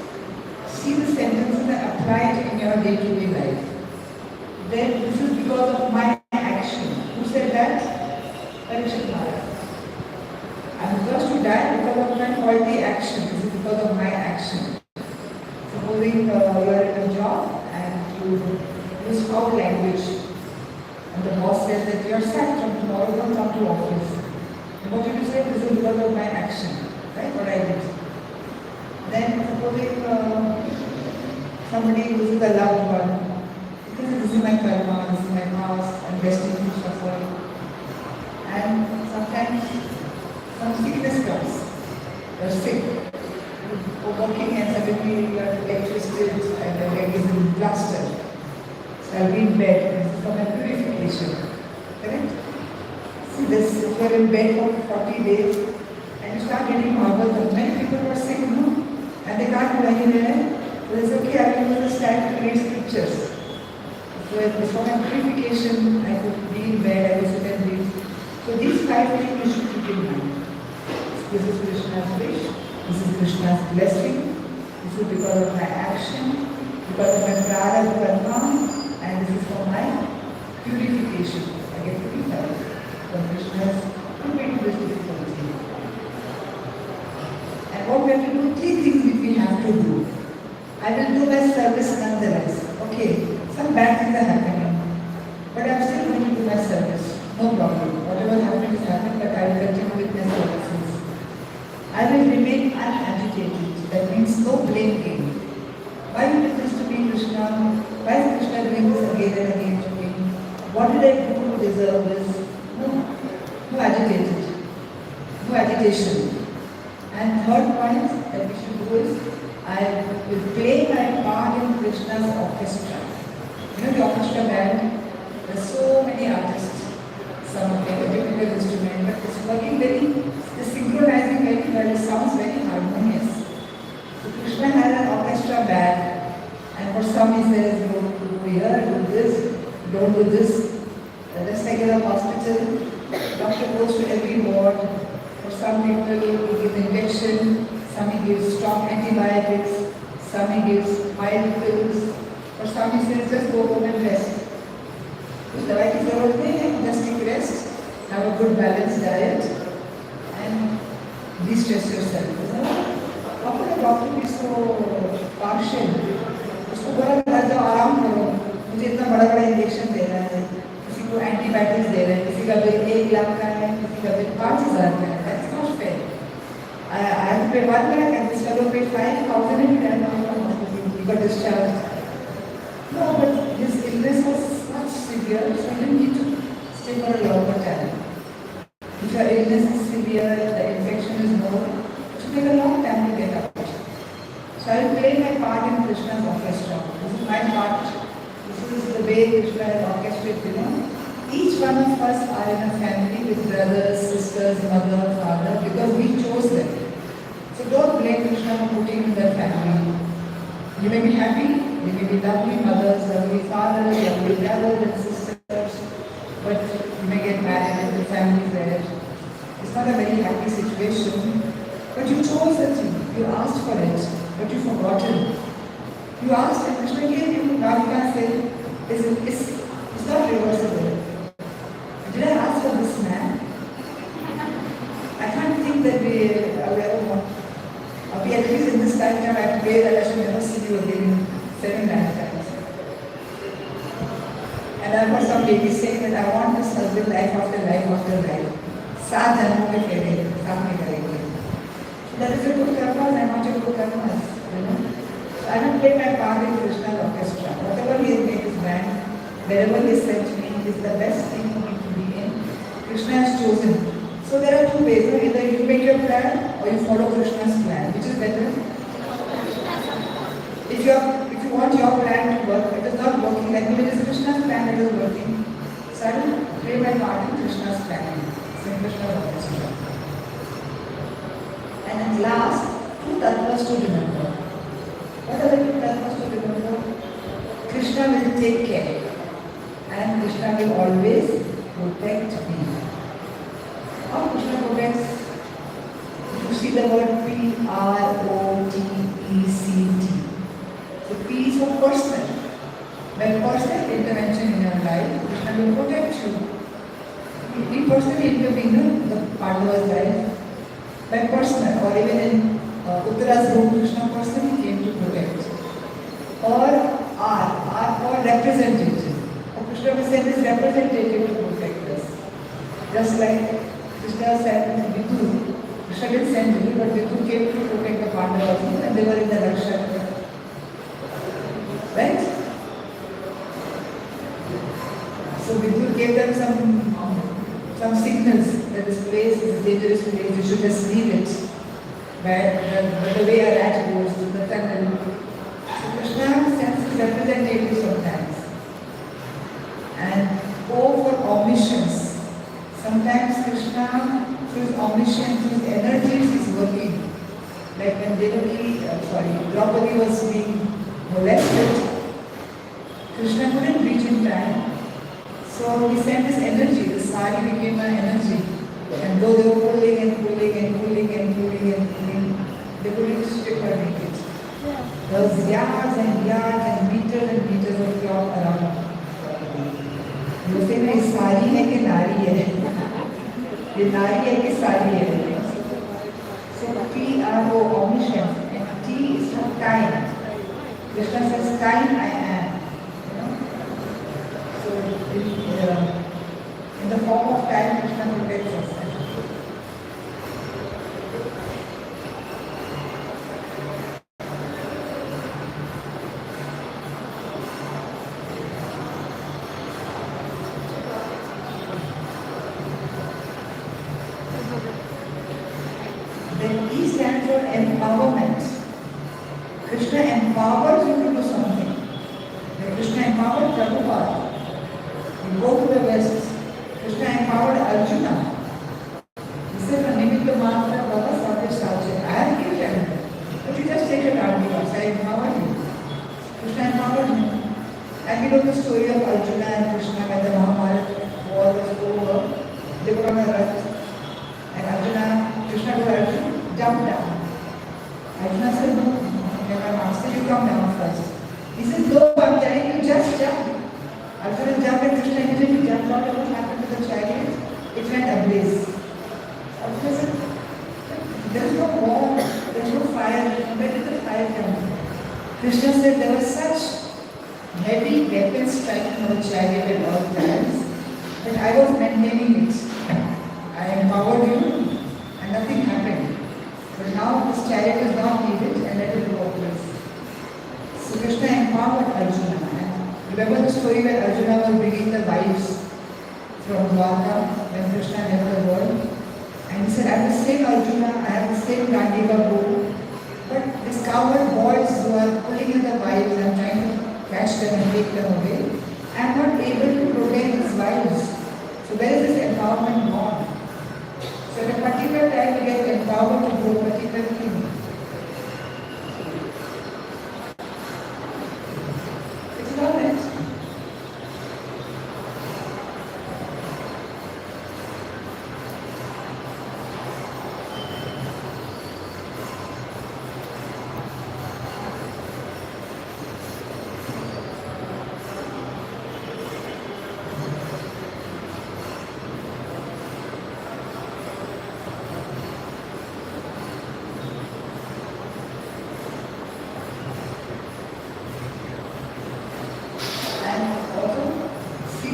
see the sentences and apply it in your day-to-day life. Then this is because of my action. Who said that? Parikshit Maharaj. I'm first to die because of my faulty action. This is because of my action. Supposing you are in a job and you use foul language, and the boss says that you are sacked from tomorrow, don't come to office. And what you say, this is because of my action, right? What I did. Then supposing somebody loses a loved one, because this is my karma, this is my past, I'm destined to suffer. And sometimes some sickness comes. You're sick. You're working and suddenly you are electricity and the leg is in plaster. So I'll be in bed. This is for my purification. Correct? See this, if you're in bed for 40 days and you start getting marbles, many people are sick, no? And they can't go anywhere. So it's okay, I will use the stand to read scriptures. So it was for my purification, I could be in bed, I will sit and read. So these 5 things you should keep in mind. This is Krishna's wish, this is Krishna's blessing, this is because of my action, because of my prarabdha karma, and this is for my purification. I get purified from Krishna's coming to this difficulty. And what we have to do, 3 things which we have to do. I will do my service nonetheless. Okay, some bad things are happening, but I am still going to do my service. No problem. Whatever happened is happened, but I will continue with my services. I will remain unagitated. That means no blame game. Why did this to me, Krishna? Why is Krishna doing this again and again to me? What did I do to deserve this? No agitated. No agitation. And third point that we should do is, I will play my part in Krishna's orchestra. You know the orchestra band? There are so many artists. Some of them are difficult instrument, but it's working it's synchronizing very well, it sounds very harmonious. So Krishna has an orchestra band, and for some he says, don't do here, do this, don't do this. Just like in a hospital, doctor goes to every ward. For some people he gives injection, some he gives strong antibiotics, some he gives mild pills, for some he says just go home and rest. दवाई की जरूरत नहीं है, just take rest, have a good balanced diet, and de-stress yourself. Doctor भी इसको partial, उसको बोला घर जाओ आराम करो, मुझे इतना बड़ा इंजेक्शन दे रहा है, किसी को एंटीबायोटिक्स दे रहा है, किसी का बिल 1 लाख का है, किसी का बिल 5,000 का है. That's not fair. I have to pay 1 lakh and this fellow paid 5,000 and he got discharged. No, but his illness was much severe, so you need to stay for a longer time. If your illness is severe, the infection is more, it will take a long time to get out. So I will play my part in Krishna's orchestra. This is my part. This is the way Krishna has orchestrated. Each one of us are in a family with brothers, sisters, mother, father, because we chose them. So don't blame Krishna for putting in that family. You may be happy, you may be lovely mothers, lovely fathers, lovely brothers and sisters, but you may get married and the family is there. It's not a very happy situation, but you chose it, you asked for it, but you forgot it. You asked and Krishna gave you. Now you can say, it's not reversible. Did I ask for this man? I can't think that we are ever more. At least in this lifetime, I pray that I should never see you again 7 lifetimes. And I've heard some ladies saying that I want this husband life after life after life. 7 जन्मों में फेरे साथ में करेंगे. That is a good karma and not a good karma. You know. So I don't play my part in Krishna's orchestra. Whatever he has made his band, wherever he sent me, is the best thing for me to be in. Krishna has chosen. So there are two ways. Either you make your plan or you follow Krishna's plan. Which is better? If you want your plan to work, it is not working. Like if it is Krishna's plan, it is working. So I don't play my part in Krishna's plan. Sing Krishna's orchestra. And at last, 2 tattvas to remember. What are the 2 tattvas to remember? Krishna will take care. And Krishna will always protect me. How Krishna protects? You see the word P-R-O-T-E-C-T. So P is for personal. When personal intervention in your life, Krishna will protect you. He personally intervened in the Pandava's life. By personal, or even in Uttara's room, Krishna personally came to protect. Or R for representative. Krishna will send his representative to protect us. Just like Krishna said to Vidhu, Krishna didn't send Vidhu, but Vidhu came to protect the Pandavas and they were in the Raksha. Right? So Vidhu gave them some signals that this place is a dangerous place, you should just leave it. But the way a rat goes to the tunnel. So Krishna sends his representative sometimes. And O for omniscience. Sometimes Krishna, through his omniscience, through his energies, is working. Like when Draupadi was being molested, Krishna couldn't reach in time. So he sent his energy, the sari became an energy. And though they were pulling and pulling and pulling and pulling and pulling, they couldn't strip her naked. There was yards and meters of cloth around. वो से मैं सारी है कि नारी है ये नारी है कि सारी है so P-R-O omniscience and T is for time. Krishna says time I am, you know. So in the form of time Krishna protects us. Then E stands for empowerment. Krishna empowers you to do something. When Krishna empowered Prabhupada, you go to the West, Krishna empowered Arjuna. He said, Nimitta Matra Bhava Satya Sajya. I have given him. But you just take it out because I empowered you. Krishna empowered him. And we know the story of Arjuna and Krishna when the Mahabharata war was over. They were on a rath. And Arjuna, Krishna told Arjuna, jump down. Arjuna said, no, my master, you come down first. He said, no, I'm telling you, just jump. Arjuna jumped and Krishna immediately jumped out. What happened to the chariot? It went ablaze. Arjuna said, there is no war, there is no fire. Where did the fire come from? Krishna said, there was such heavy weapons striking on the chariot at all times that I was maintaining it. I empowered you and nothing happened. But now this chariot is not needed and let it go place. So Krishna empowered Arjuna. And remember the story where Arjuna was bringing the wives from Dwarka when Krishna left the world? And he said, I have the same Arjuna, I have the same Jahnava bow. But these cowherd boys who are pulling in the wives and trying to catch them and take them away, I am not able to protect these wives. So where is this empowerment gone? So at a particular time we get empowered to do a particular thing. It's all right.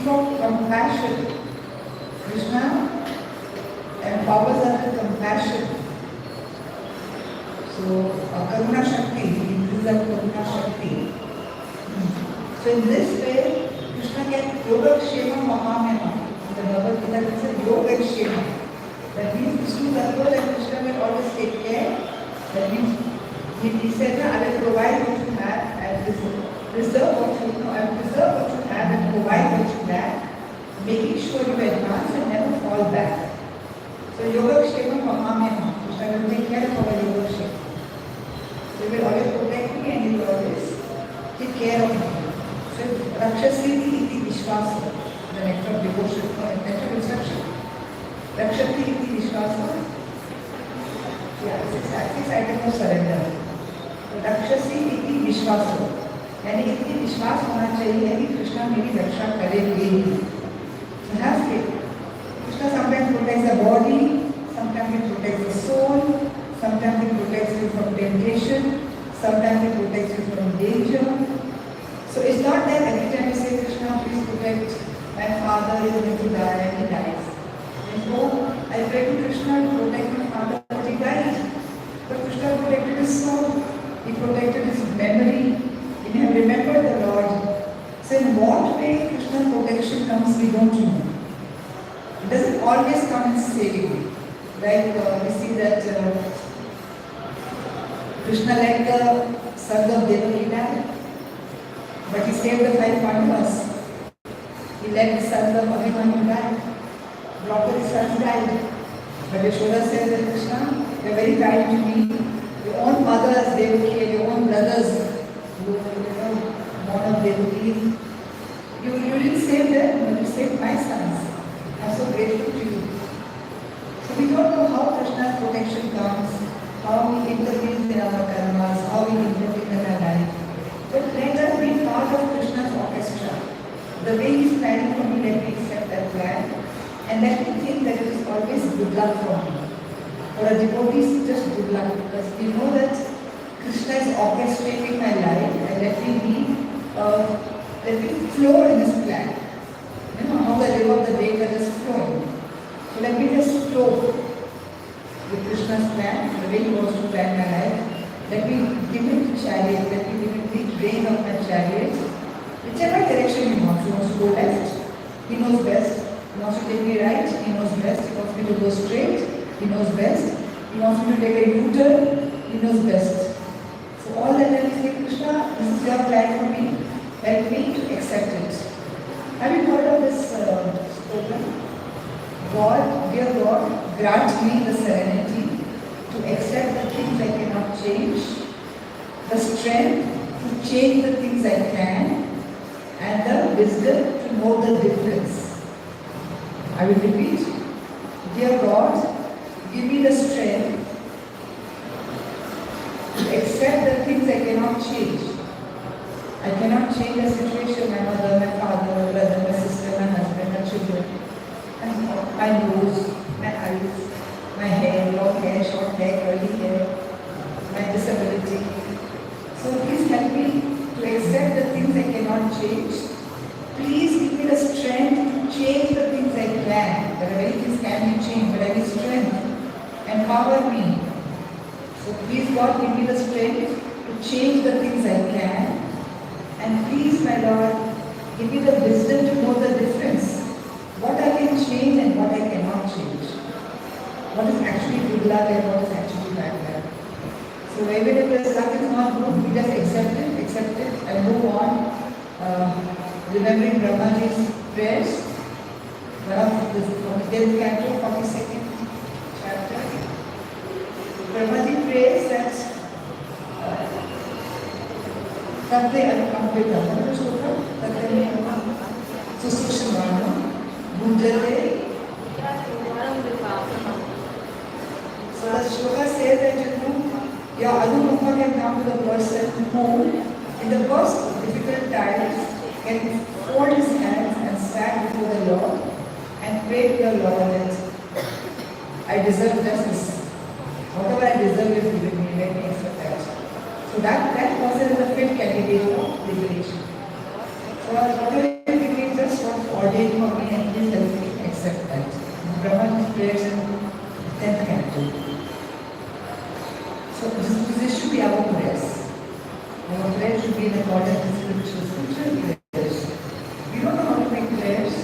speak of compassion. Krishna empowers us with compassion. So, Karuna Shakti, he increases our Karuna Shakti. So, in this way, Krishna can Yoga Kshema Mahamema. The Bhagavad Gita says Yoga Kshema. That means Vishnu Tattva and Krishna will always take care. That means he said, I will provide what you have and preserve what you know, I will preserve what you have and provide what you have, making sure you advance and never fall back. So Yoga Kshema Mahamema. Krishna will take care of our Yoga Kshema. So he will always protect me and he will always take care of me. So Rakshasiti iti Vishwasa, the nectar of devotion, nectar of instruction. Rakshati iti Vishwasa. Yeah, six items of surrender. Rakshasi iti Vishwasa. यानी इतनी विश्वास होना चाहिए कि कृष्णा मेरी रक्षा करेंगे ही. So have faith. Krishna sometimes protects the body, sometimes he protects the soul, sometimes he protects you from temptation, sometimes he protects you from danger. So it's not that every time you say Krishna, please protect my father, he is going to die and he dies. And so I pray to Krishna to protect my father, but he died. But Krishna protected his soul, he protected his memory, he have remembered the Lord. So in what way Krishna's protection comes, we don't know. It doesn't always come in saving. Like we see that Krishna let the sons of Devaki die, but he saved the 5 Pandavas. He let the sons of Abhimanyu die. Draupadi's sons died. But Yashoda says that Krishna, you are very kind to me. Your own mothers, Devaki, and your own brothers, who were born of Devaki, you didn't save them, but you saved my sons. I am so grateful to you. So we don't know how Krishna's protection comes, how he intervenes in our karmas, how he intervenes in our life. But let us be part of Krishna's orchestra. The way he is planning for me, let me accept that plan. And let me think that it is always good luck for me. For a devotee, it's just good luck because we know that Krishna is orchestrating my life and let me flow in his plan. You know how the river of the Veda is flowing. So let me just flow with Krishna's plan, the way he wants to plan my life. Let me give him the chariot, let me give him the rein of my chariot. Whichever direction he wants. He wants to go left, he knows best. He wants to take me right, he knows best. He wants me to go straight, he knows best. He wants me to take a U-turn, he knows best. So all that let me say, Krishna, this is your plan for me. Help me to accept it. Have you heard of this slogan? God, dear God, grant me the serenity to accept the things I cannot change, the strength to change the things I can, and the wisdom to know the difference. I will repeat. Dear God, give me the strength to accept the things I cannot change. I cannot change the situation, my mother, my father, my brother, my sister, my husband, my children, my nose, my eyes, my hair, long hair, short hair, curly hair, my disability. So please help me to accept the things I cannot change. Please give me the strength to change the things I can. There are many things can be changed, but I need strength. Empower me. So please God give me the strength to change the things I can. And please, my Lord, give me the wisdom to know the difference. What I can change and what I cannot change. What is actually good luck and what is actually bad luck. So even if the luck is not good, we just accept it and move on. Remembering Brahmaji's prayers. One of the 10th canto, 42nd chapter. Brahmaji prays that Tate Anukamvita, Susukshmana, Bhujate. So the shloka says that your Anupama can come to the person who, in the most difficult times, can fold his hands and stand before the Lord and pray to the Lord that I deserve justice. Whatever I deserve is given me, let me accept that. So that person is a fit candidate for liberation. So whatever we just want ordained for me and please help me accept that. Brahman prayers in 10th canto. So this should be our prayers. Our prayers should be in accordance with spiritual prayers. We don't know how to make prayers.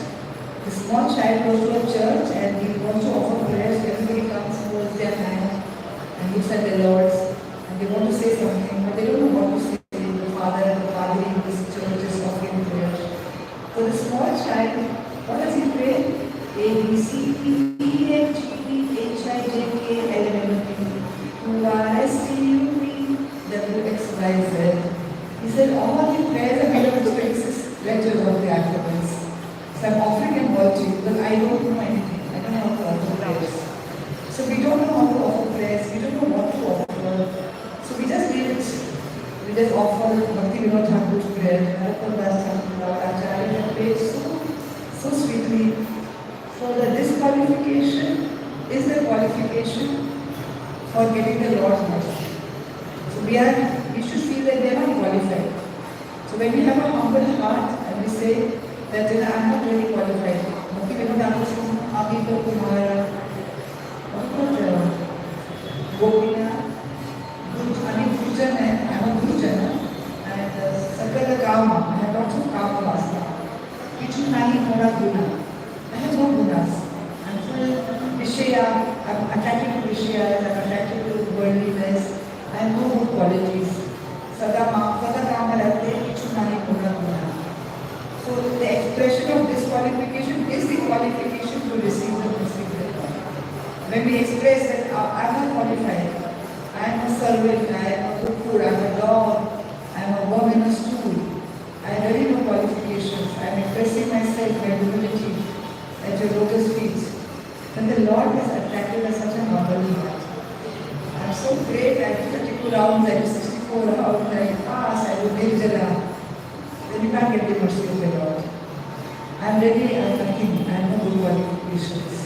The small child goes to a church and he wants to offer prayers. Everybody comes, holds their hand and looks at the Lord's and they want to say something, but they don't know what to say. The father and the father in this church is offering prayers. For the small child, what does he pray? A, B, C, D, E, F, G, B, H, I, J, K, L, M, N, Q, R, S, T, U, V, W, X, Y, Z. He said all the prayers are made of the six letters of the alphabets. So I'm offering them all to you because I don't know anything. I don't know how to offer prayers. So we don't know how to offer prayers. We don't know what to offer. So we just leave it. We just offer Bhakti Vinod Thakur's prayer. Narottam Das Thakur, Acharya have prayed so sweetly. So the disqualification is the qualification for getting the Lord's mercy. So we should feel that they are not qualified. So when we have a humble heart and we say that I am not really qualified. Bhakti Vinod Thakur says, Abhito Kumara, Gopina, I am a Gurujan and Sakala Kama, I have lots of Kama Vasana. Kichunani Mora Guna. I have no gunas. I'm full Vishaya, I'm attracted to Vishayas, I'm attracted to worldliness, I have no good qualities. Sadama, Sadakama Rate, Kichunani Mora Guna. So the expression of disqualification is the qualification to receive the mercy of God. When we express that I am not qualified, I am a servant, I am a cuckoo, I am a dog, I am a worm in a stool, I have very no qualifications, I am expressing myself, my humility at your lotus feet. Then the Lord has attracted us such a humble heart. I am so great, I do 32 rounds, I do 64 rounds, I pass, I do Nirjala. Then you can't get the mercy of the Lord. I am ready, I am nothing, I have no good qualifications.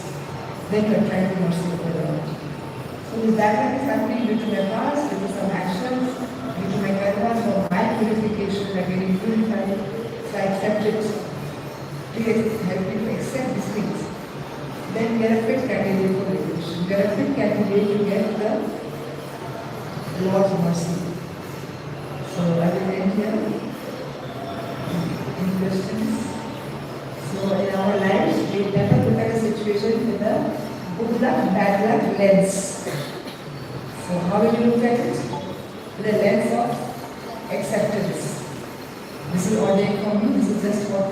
Then you attract the mercy of the Lord. So is that what is happening due to my past, due to some actions, due to my karmas or my purification, like getting purified, so I accept it. Please help me to accept these things. Then we are a fit candidate for liberation. We are a fit candidate to get the Lord's mercy. So I will end here. Any questions? So in our lives, we never look at a situation with a good luck, bad luck lens. So how will you look at it? With a lens of acceptance. This is ordained for me, this is just what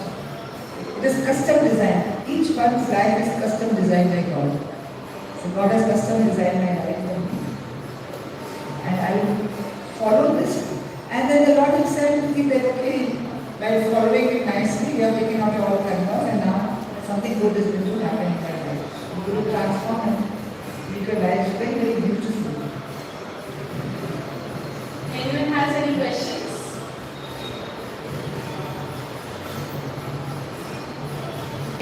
it is custom design. Each one's life is custom designed by God. So God has custom designed my life for me. And I will follow this. And then the Lord himself will be there, okay, by following it nicely, you are taking out all karmas and now something good is going to happen in my life. You will transform and make your life very, very beautiful. Anyone has any questions?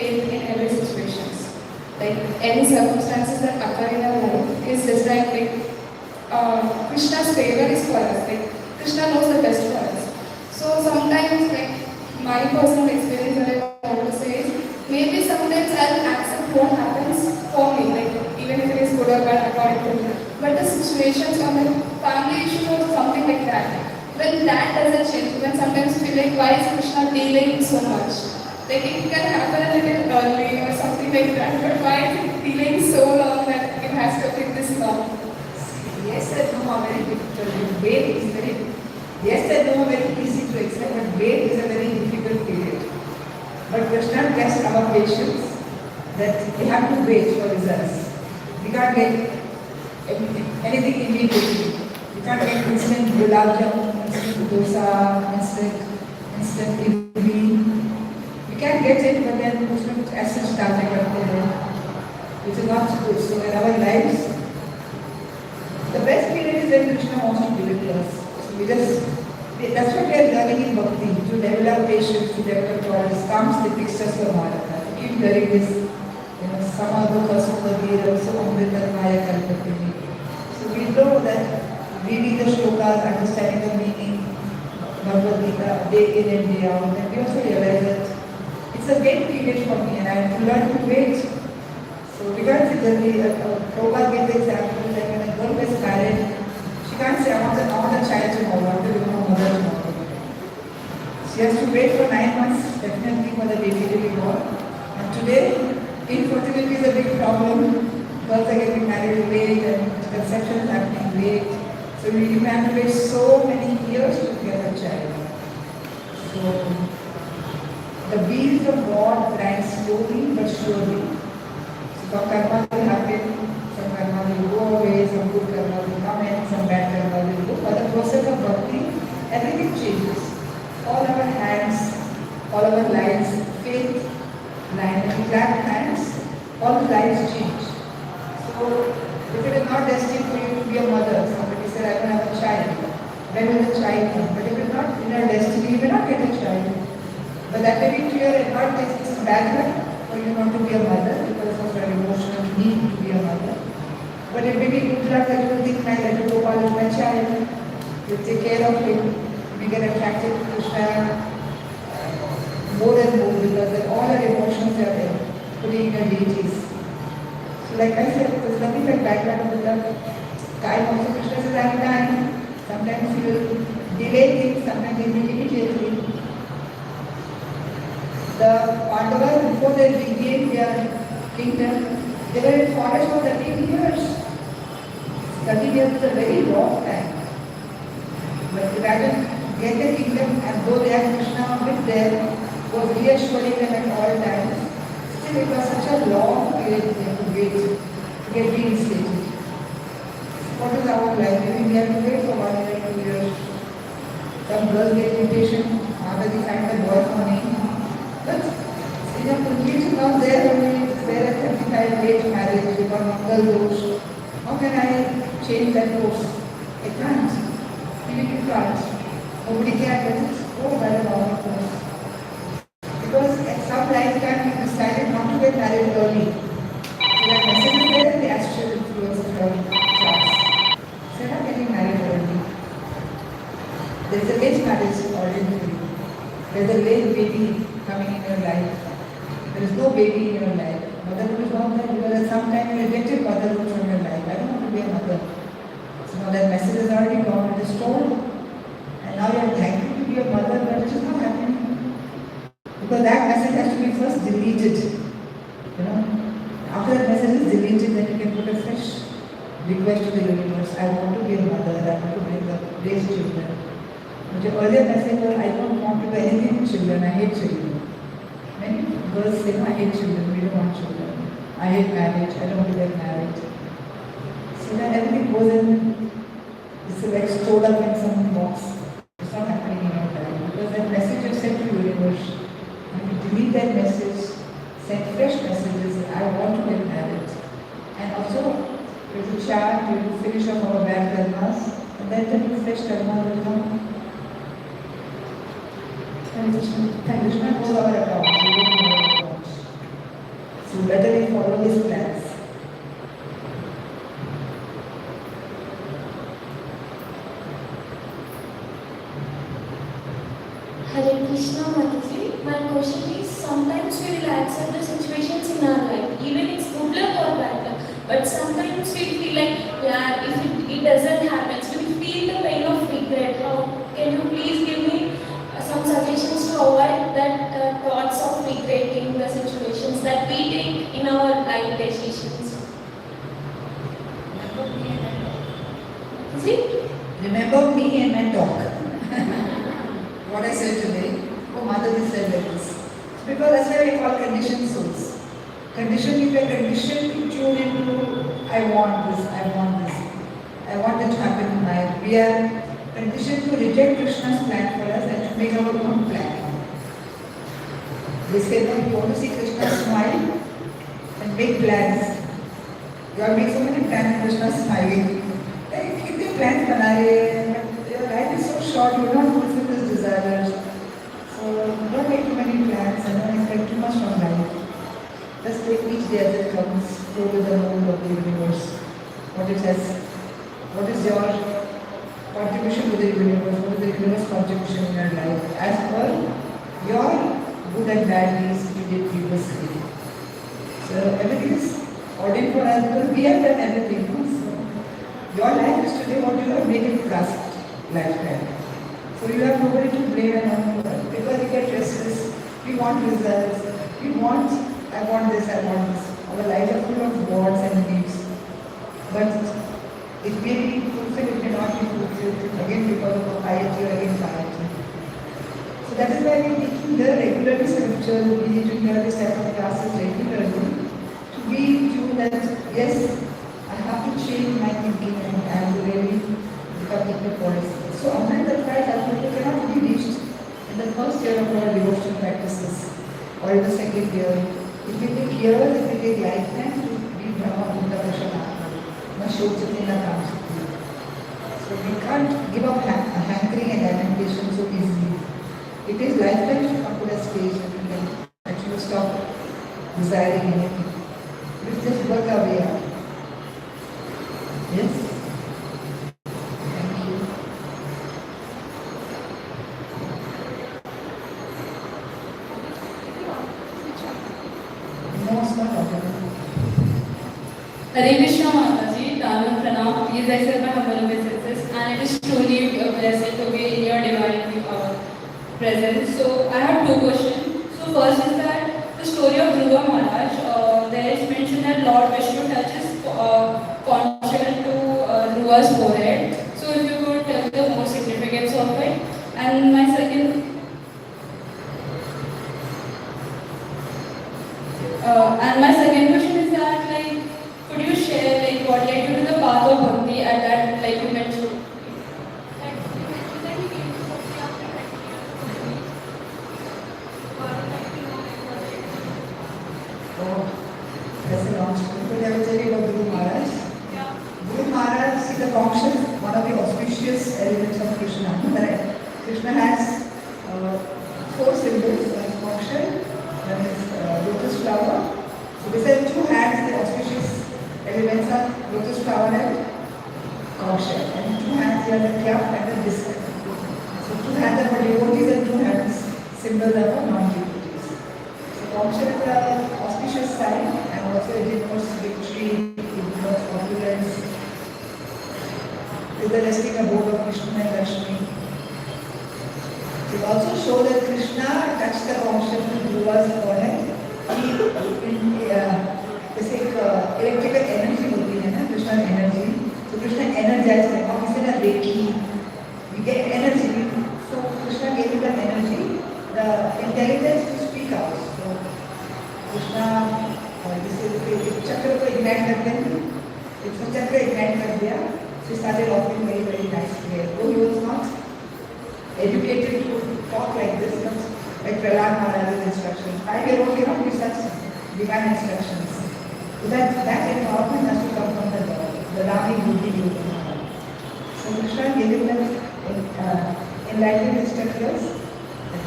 In every situations, like any circumstances that occur in our life is just like Krishna's favor is for us. Like Krishna knows the best for us. So sometimes, like my personal experience that I want to say is maybe sometimes I'll accept what happens for me, like even if it is good or bad according to me. But the situations or like family issues or something like that, when that doesn't change, when sometimes feel like why is Krishna delaying so much? Like it can happen a little early or something like that, but why is it delaying so long that it has to take this long? Yes and no are very difficult. Wait is very, yes and no are very easy to accept, but wait is a very difficult period. But Krishna tests our patience that we have to wait for results. We can't get anything immediately. We can't get instant gulab jamun, instant dosa, instant idli. We can get it, but then उसमें कुछ essence डालने पड़ते हैं, which is not good. So in our lives, the best period is when Krishna wants to give it to us. So we just, that's what we are learning in Bhakti, to develop patience, to develop tolerance. Comes the pictures of Bharata. To keep hearing this, Samadukha Sukhavira, Amritarmaya Kalpatini. So we know that reading the shlokas, understanding the meaning, Bhagavad Gita, day in and day out, and we also realize that it's a great taking it from me and I have to learn to wait. So we can't say that Prabhupada gave the example that when a girl gets married, she can't say, I want a child tomorrow, I want to become a mother tomorrow. She has to wait for 9 months, definitely, for the baby to be born. And today, infertility is a big problem. Girls are getting married late and conception is happening late. So you have to wait so many years to get a child. So the wheels of God grind slowly but surely. So some karma will happen, some karma will go away, some good karma will come in, some bad karma will go. But the process of bhakti, everything changes. All our hands, all our lives, faith line, if we clap hands, all the lives change. So if it is not destined for you to be a mother, somebody said I will have a child, when will the child come? But if it is not in our destiny, you may not get a child. But that may be clear and not it's bad luck for you not to be a mother because of your emotional need to be a mother. But it may be good luck that you will think, let me go with my child, you take care of him, we get attracted to Krishna more and more because then all our emotions are there, putting in your deities. So like I said, there's nothing like background with the time also Krishna says, I have time. Sometimes he will delay things, sometimes he will immediately. The Pandavas, before they regained their kingdom, they were in forest for 13 years. 13 years is a very long time. But the dragon get the kingdom and though they had Krishna with them, was reassuring them at all times. Still it was such a long period they had to wait to get reinstated. What is our life? Maybe we have to wait for 1 year, 2 years. Some girls get impatient after they find the boy for me. But in a completion of there only, there at 35 late marriage, we got Mangal dosh. How can I change that course? I can't. Even you can't. Nobody can get it. Go by the law of course. Because at some lifetime we decided not to get married early. So that message is there in the astral influence of your charts. So you're not getting married early. There is a late marriage already for you. There is a late baby coming in your life. There is no baby in your life. Motherhood is not there because at some time you rejected motherhood from your life. I don't want to be a mother. So now that message is already gone, it is told. And now you are thankful to be a mother, but it is not happening. Because that message has to be first deleted. You know, after that message is deleted, then you can put a fresh request to the universe. I want to be a mother, I want to bring up, raise children. But your earlier message was, I don't want to do anything with children, I hate children. Many girls say, I hate children, we don't want children. I hate marriage, I don't want to get married. So then everything goes in, it's like stored up in some box. It's not happening in your time. Because that message you sent to the universe, and you delete that message, send fresh messages, I want to get married. And also, you have to chant, you have to finish off our bad karmas, and then the fresh karma will come. And Krishna knows our accounts, we don't know our accounts. So better we follow his plans. Hare Krishna Mataji, my question is, sometimes we will accept the situations in our life, even it's good luck or bad luck, but sometimes we feel like, yeah, if it doesn't happen, so we feel the pain of regret. How can you please give me some suggestions to avoid that thoughts of regretting the situations that we take in our life decisions? Remember me and my talk. What I said today, oh Mataji said like this. Because that's why we call conditioned souls. Conditioned, if you are conditioned to tune into, I want this, I want this. I want it to happen in my life. We are conditioned to reject Krishna's plan for us and to make our own plan. They say that if you want to see Krishna smile and make plans, you are making so many plans, Krishna smiling. Like, keep the plans banana, your life is so short, you will not fulfill his desires. So don't make too many plans and don't expect too much from life. Just take each day as it comes, go with the mood of the universe. What it has, what is your contribution to the universe, what is the universe contribution in your life? As per your good and bad days, did previously. So everything is ordained for us because we have done everything. No? So your life is today what you have made it past lifetime. So you have nobody to blame and on because we get restless. We want results. We want, I want this, I want this. Our lives are full of wants and needs. But it may be fulfilled, it may not be fulfilled. Again because of piety or again piety. So that is why we need to learn regularly scriptures, we need to learn this type of classes regularly to be tuned that yes, I have to change my thinking and I have to really become the policy. So Amrit Prize ultimately cannot be reached in the first year of our devotional practices or in the second year. It will take years, it will take lifetime to be Brahma Bhuta Vashanatma, na Shokchati na Kamshati. So we can't give up hankering and lamentation so easily. It is lifetime to come to that stage and we can actually stop desiring anything. We just work our way out. Yes? Thank you. No, it's not audible. Hare Krishna Mataji, Dhanam Pranam, please accept my humble obeisances, and it is truly a blessing to be in your divine presence. So I have two questions. So first is that the story of Dhruva Maharaj, there is mentioned that Lord Vishnu touches conch shell to Dhruva's forehead. So if you could tell the more significance of it. And my second question is that, like, could you share like what led you to the path of bhakti at that, like you mentioned? That's a long story. But I will tell you about Dhruva Maharaj. Yeah. Dhruva Maharaj, see the conch is one of the auspicious elements of Krishna. Correct? Krishna has four symbols. One is conch shell, one is lotus flower. So besides two hands, the auspicious elements are lotus flower and conch shell. And two hands here are the cap and the disc. So two hands are for devotees and two hands symbols are for non-devotees. So conch shell is the auspicious sign and also it denotes victory, it denotes confidence. It is the resting abode of Krishna and Lakshmi. It also shows that Krishna touched the conch shell to Dhruva's forehead. जैसे एक electrical energy होती है ना Krishna energy तो Krishna energise है और किसी ना recce we get energy so Krishna gave you the energy the intelligence to speak out so Krishna जैसे एक चक्र को इग्नाइट करते हैं एक चक्र इग्नाइट कर दिया so he started offering very very nice prayer though he was not educated to talk like this but like Prahlad Maharaj's instructions 5-year-old cannot give such divine instructions. So that empowerment has to come from the Lord, the Rami Buddhi Yoga. So Krishna gave him that enlightened instructors and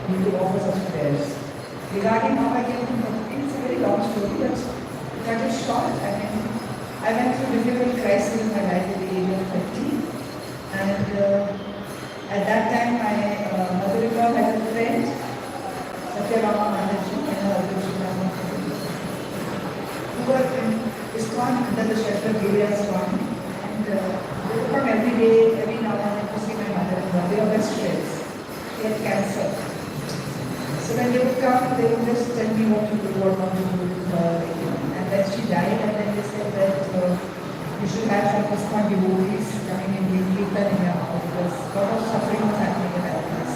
he could offer such prayers. Regarding how I came to Bhakti, it's a very long story, but to cut it short, I went through difficult crises in my life at the age of 30. And at that time, my mother-in-law had a friend, Mataji, and her husband, who were in ISKCON under the shelter of Gilead Swami. And they would come every day, every now and then to see my mother-in-law. They were best friends. She had cancer. So when they would come, they would just tell me what to do, what not to do with her. And then she died, and then they said that you should have some ISKCON devotees coming and doing kirtan in your house because a lot of suffering was happening in that place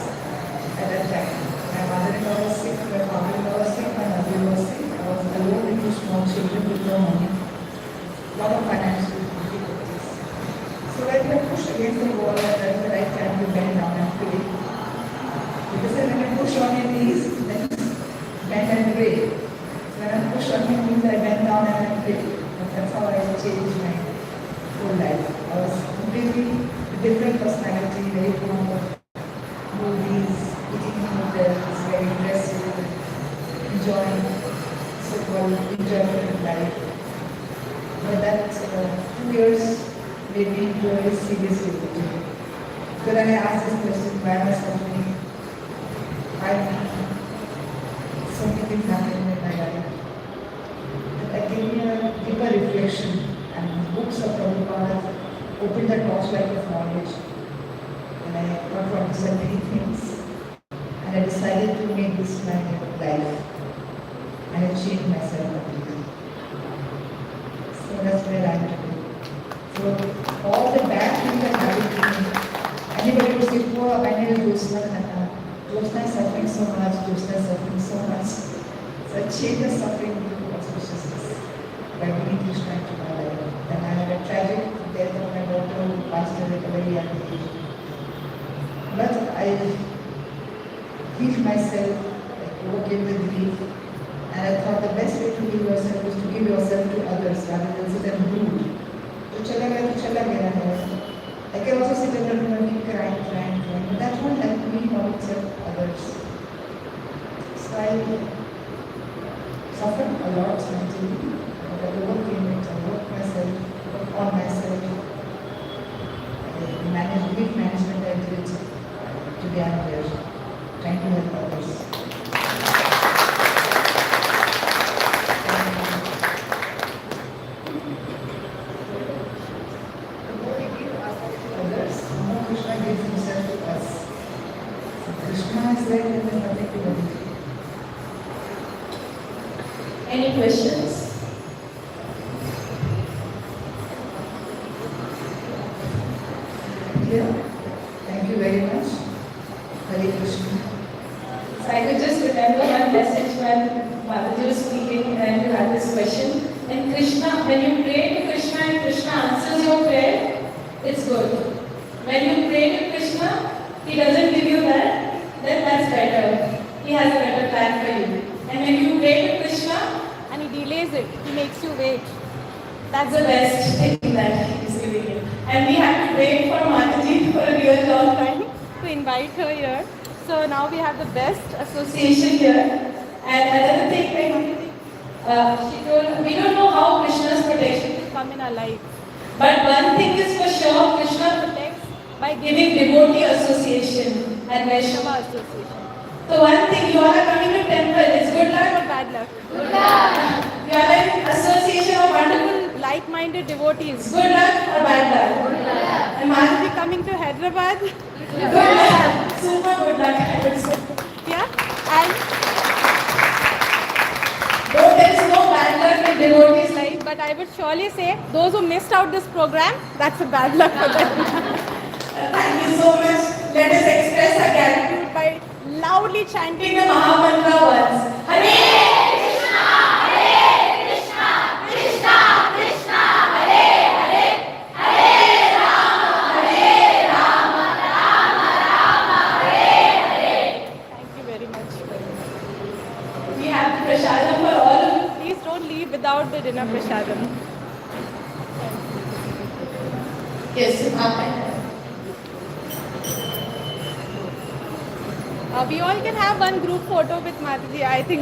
at that time. My mother-in-law was sick, my father-in-law was sick, my husband was sick. I was alone with two small children with no money. A lot of financial difficulties. So when we were pushed against the wall, that was the right time to bend down and pray. Because when I push on your knees, then bend and pray. So when I push on your knees, I bend down and I pray. And that's how I changed my whole life. I was completely a different personality, very fond of movies, eating in hotels, very aggressive, enjoying so-called enjoyment of life. But that 2 years made me into a very serious devotee. So then I asked this question, why am I suffering? Why me? things happening in my life. That gave me a deeper reflection, and the books of Prabhupada opened the torchlight of knowledge. And I got to understand many things. And I decided to make this my life. And I changed myself completely. So that's where I am today. So all the bad things that happened to me, anybody would say, poor, my name is Jyotsna. Jyotsna is suffering so much, Jyotsna is suffering so much. So I changed the suffering into auspiciousness by bringing Krishna into my life. Then I had a tragic death of my daughter who passed away at a very young age. But I healed myself, I overcame the grief, and I thought the best way to heal yourself is to give yourself to others rather than sit and brood. So chala gaya hai. I can also sit in the room and keep crying, but that won't help me or itself others. So I suffered a lot mentally, but I overcame it, I worked myself, worked on myself. With management I did it. Today I'm here, trying to help others. The more we give ourselves to others, the more Krishna gives himself to us. So Krishna is there, and there's nothing to worry. Any questions? Yeah. Thank you very much. Hare Krishna. So I could just remember one message when Mataji was speaking and you had this question. And Krishna, when you pray to Krishna and Krishna answers your prayer, it's good. When you pray to Krishna, he doesn't give you that, then that's better. He has a better plan for you. And when you pray to Krishna, And he delays it. He makes you wait. that's the best thing that he's giving you. And we had to wait for Mataji for a real long time. To invite her here. So now we have the best Association here. And another thing, she told, we don't know how Krishna's protection to come in our life. but one thing is for sure, Krishna protects By giving devotee association and Vaishnava. Jahnava association. So one thing, you all are coming to temple, it's good luck. Or bad luck. You are in association of wonderful, Like-minded devotees. good luck or bad luck. And Mataji coming to Hyderabad. good luck, super good luck, I would say. Yeah. And Though there is no bad luck in devotees' life, but I would surely say those who missed out this program, that's a bad luck for them. thank you so much. Let us express our gratitude By loudly in chanting the Mahamantra once. Hare Thank you very much. we have the prasadam for all of you. Please don't leave without the dinner prasadam. Yes, Amen. We all can have one group photo with Mataji. I think